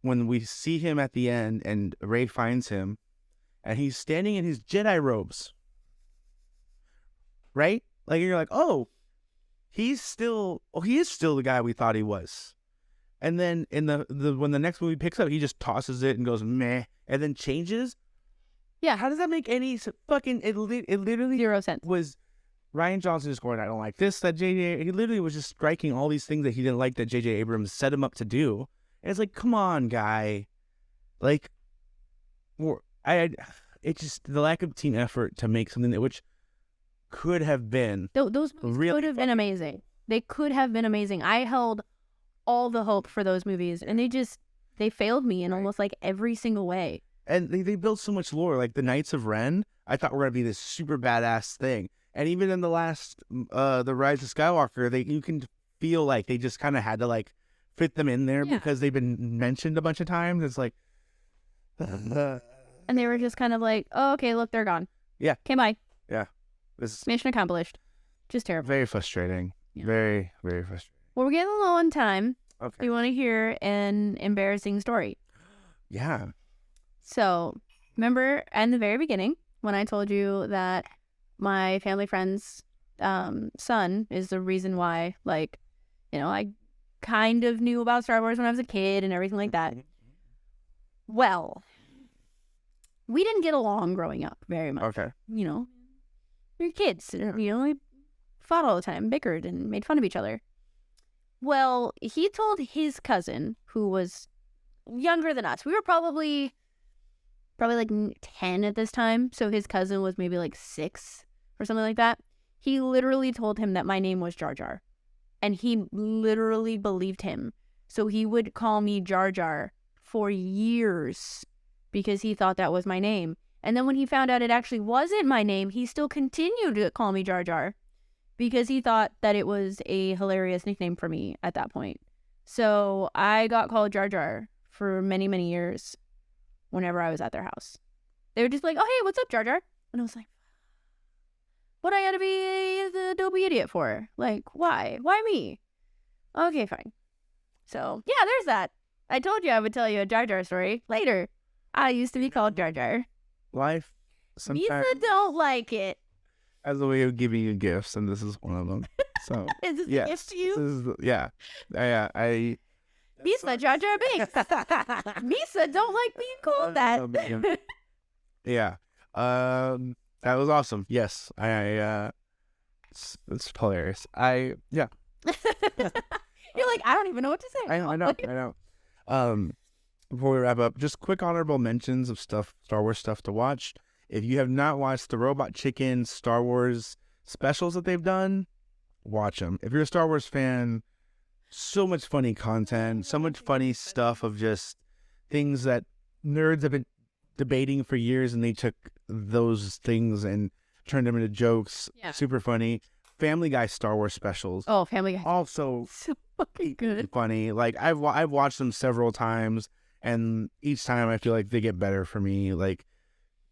Speaker 1: when we see him at the end and Rey finds him and he's standing in his Jedi robes, right? Like you're like, oh, he is still the guy we thought he was. And then in when the next movie picks up, he just tosses it and goes meh, and then changes.
Speaker 2: Yeah.
Speaker 1: How does that make any fucking? It literally
Speaker 2: 0 sense.
Speaker 1: was Ryan Johnson just going, I don't like this, that JJ. He literally was just striking all these things that he didn't like that JJ Abrams set him up to do. And it's like, come on, guy. Like, it just the lack of team effort to make something which could have been
Speaker 2: Those movies
Speaker 1: really
Speaker 2: could have been amazing. They could have been amazing. I held all the hope for those movies, and they failed me in almost like every single way.
Speaker 1: And they built so much lore. Like the Knights of Ren, I thought were gonna be this super badass thing. And even in the last, the Rise of Skywalker, you can feel like they just kind of had to like fit them in there
Speaker 2: Yeah.
Speaker 1: because they've been mentioned a bunch of times. It's like,
Speaker 2: And they were just kind of like, oh, okay, look, they're gone.
Speaker 1: Yeah.
Speaker 2: Okay, bye.
Speaker 1: this is
Speaker 2: Mission accomplished. Just terrible.
Speaker 1: very frustrating.
Speaker 2: Yeah.
Speaker 1: Very, very frustrating.
Speaker 2: Well, we're getting low on time.
Speaker 1: Okay.
Speaker 2: You want to hear an embarrassing story.
Speaker 1: Yeah.
Speaker 2: So, remember in the very beginning when I told you that my family friend's son is the reason why, like, you know, I kind of knew about Star Wars when I was a kid and everything like that. Well, we didn't get along growing up very much.
Speaker 1: Okay.
Speaker 2: You know, we were kids. You know, we fought all the time, bickered, and made fun of each other. Well, he told his cousin, who was younger than us. We were probably like 10 at this time. So his cousin was maybe like 6 or something like that. He literally told him that my name was Jar Jar. And he literally believed him. So he would call me Jar Jar for years because he thought that was my name. And then when he found out it actually wasn't my name, he still continued to call me Jar Jar because he thought that it was a hilarious nickname for me at that point. So I got called Jar Jar for many, many years whenever I was at their house. They were just like, oh, hey, what's up, Jar Jar? And I was like, what I gotta be the dopey idiot for? Like, why? Why me? Okay, fine. So, yeah, there's that. I told you I would tell you a Jar Jar story later. I used to be called Jar Jar.
Speaker 1: Life sometimes
Speaker 2: Misa don't like it.
Speaker 1: as a way of giving you gifts, and this is one of them. So
Speaker 2: Is this
Speaker 1: yes,
Speaker 2: a gift to you?
Speaker 1: I
Speaker 2: Misa Jar Jar Binks. Misa don't like being called that.
Speaker 1: yeah. That was awesome. Yes, it's hilarious. Yeah.
Speaker 2: You're like, I don't even know what to say.
Speaker 1: I know. Before we wrap up, just quick honorable mentions of Star Wars stuff to watch. If you have not watched the Robot Chicken Star Wars specials that they've done, watch them. If you're a Star Wars fan, so much funny content, so much funny stuff of just things that nerds have been debating for years, and they took those things and turned them into jokes.
Speaker 2: Yeah.
Speaker 1: Super funny. Family Guy Star Wars specials.
Speaker 2: Oh, Family Guy.
Speaker 1: Also
Speaker 2: So fucking good.
Speaker 1: funny. Like I've watched them several times, and each time I feel like they get better for me. Like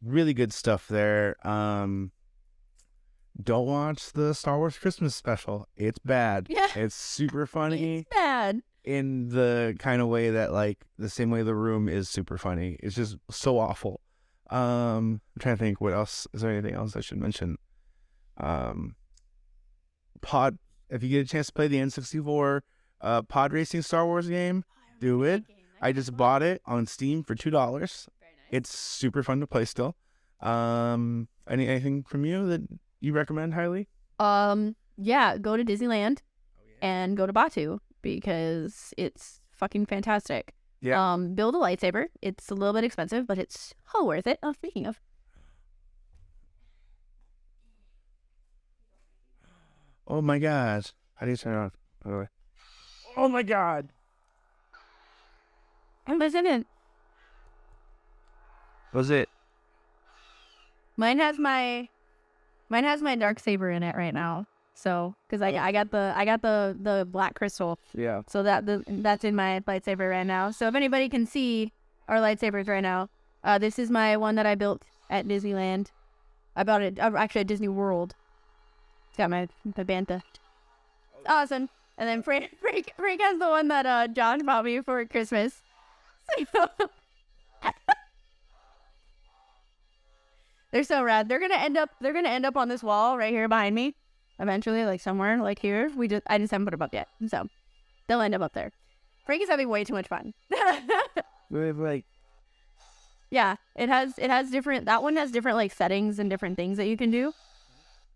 Speaker 1: really good stuff there. Don't watch the Star Wars Christmas special. It's bad.
Speaker 2: Yeah.
Speaker 1: It's super funny
Speaker 2: It's bad.
Speaker 1: in the kind of way that like the same way The Room is super funny. It's just so awful. I'm trying to think what else. Is there anything else I should mention? Pod. If you get a chance to play the N64 pod racing Star Wars game, do it. I just bought it on Steam for $2.
Speaker 2: Very nice.
Speaker 1: It's super fun to play still. Anything from you that you recommend highly?
Speaker 2: Yeah, go to Disneyland and go to Batu because it's fucking fantastic.
Speaker 1: Yeah.
Speaker 2: Build a lightsaber. It's a little bit expensive, but it's so worth it. Oh, speaking of.
Speaker 1: Oh my god. How do you turn it on? By the way. Oh my god.
Speaker 2: I'm listening.
Speaker 1: Was it?
Speaker 2: Mine has my dark saber in it right now. So, because I got the black crystal.
Speaker 1: Yeah.
Speaker 2: So that's in my lightsaber right now. So if anybody can see our lightsabers right now, this is my one that I built at Disneyland. I bought it actually at Disney World. It's got my bantha. Awesome. And then Frank has the one that Josh bought me for Christmas. They're so rad. They're gonna end up on this wall right here behind me. Eventually, like somewhere like here. I just haven't put them up yet. So they'll end up there. Frankie's having way too much fun.
Speaker 1: Like.
Speaker 2: Yeah, it has different. That one has different like settings and different things that you can do.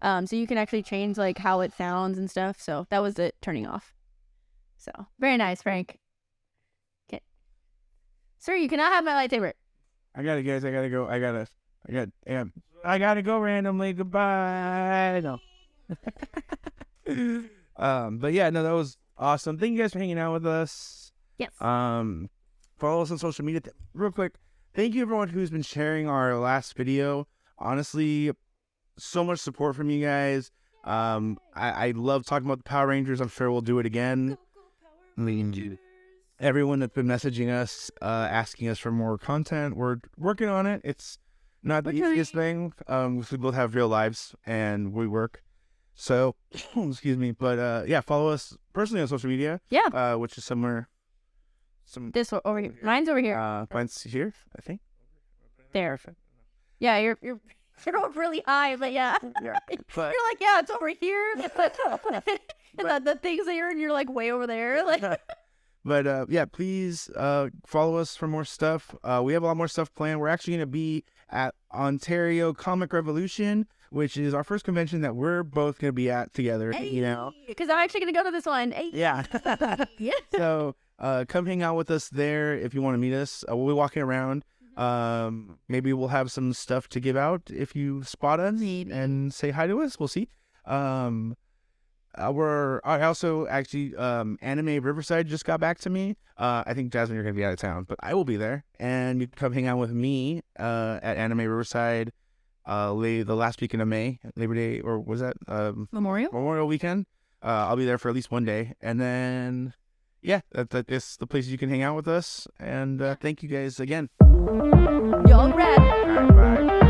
Speaker 2: So you can actually change like how it sounds and stuff. So that was it turning off. So very nice, Frank. Okay, sir, you cannot have my lightsaber.
Speaker 1: I gotta go. I gotta go randomly. Goodbye. No. But yeah, no, that was awesome. Thank you guys for hanging out with us.
Speaker 2: Yes.
Speaker 1: Follow us on social media. Real quick, thank you everyone who's been sharing our last video. Honestly, so much support from you guys. I love talking about the Power Rangers. I'm sure we'll do it again. Everyone that's been messaging us, asking us for more content, we're working on it. It's not the easiest thing. We both have real lives and we work. So, excuse me. But yeah, follow us personally on social media.
Speaker 2: Yeah.
Speaker 1: Which is somewhere.
Speaker 2: This over here. Mine's over here.
Speaker 1: Mine's here, I think.
Speaker 2: There. Yeah, you're up really high, but yeah.
Speaker 1: Yeah. But
Speaker 2: You're like, yeah, it's over here. And the things that you're like way over there. Like,
Speaker 1: But yeah, please follow us for more stuff. We have a lot more stuff planned. We're actually going to be at Ontario Comic Revolution, which is our first convention that we're both going to be at together. You know,
Speaker 2: because I'm actually going to go to this one. Hey.
Speaker 1: Yeah.
Speaker 2: Yeah.
Speaker 1: So come hang out with us there if you want to meet us. We'll be walking around. Maybe we'll have some stuff to give out if you spot us and say hi to us. We'll see. I also actually Anime Riverside just got back to me. I think Jasmine, you're gonna be out of town, but I will be there, and you can come hang out with me at Anime Riverside the last weekend of May, Labor Day, or was that Memorial weekend. I'll be there for at least one day, and then yeah, that's the places you can hang out with us. And thank you guys again.
Speaker 2: Y'all rad.
Speaker 1: All right, bye.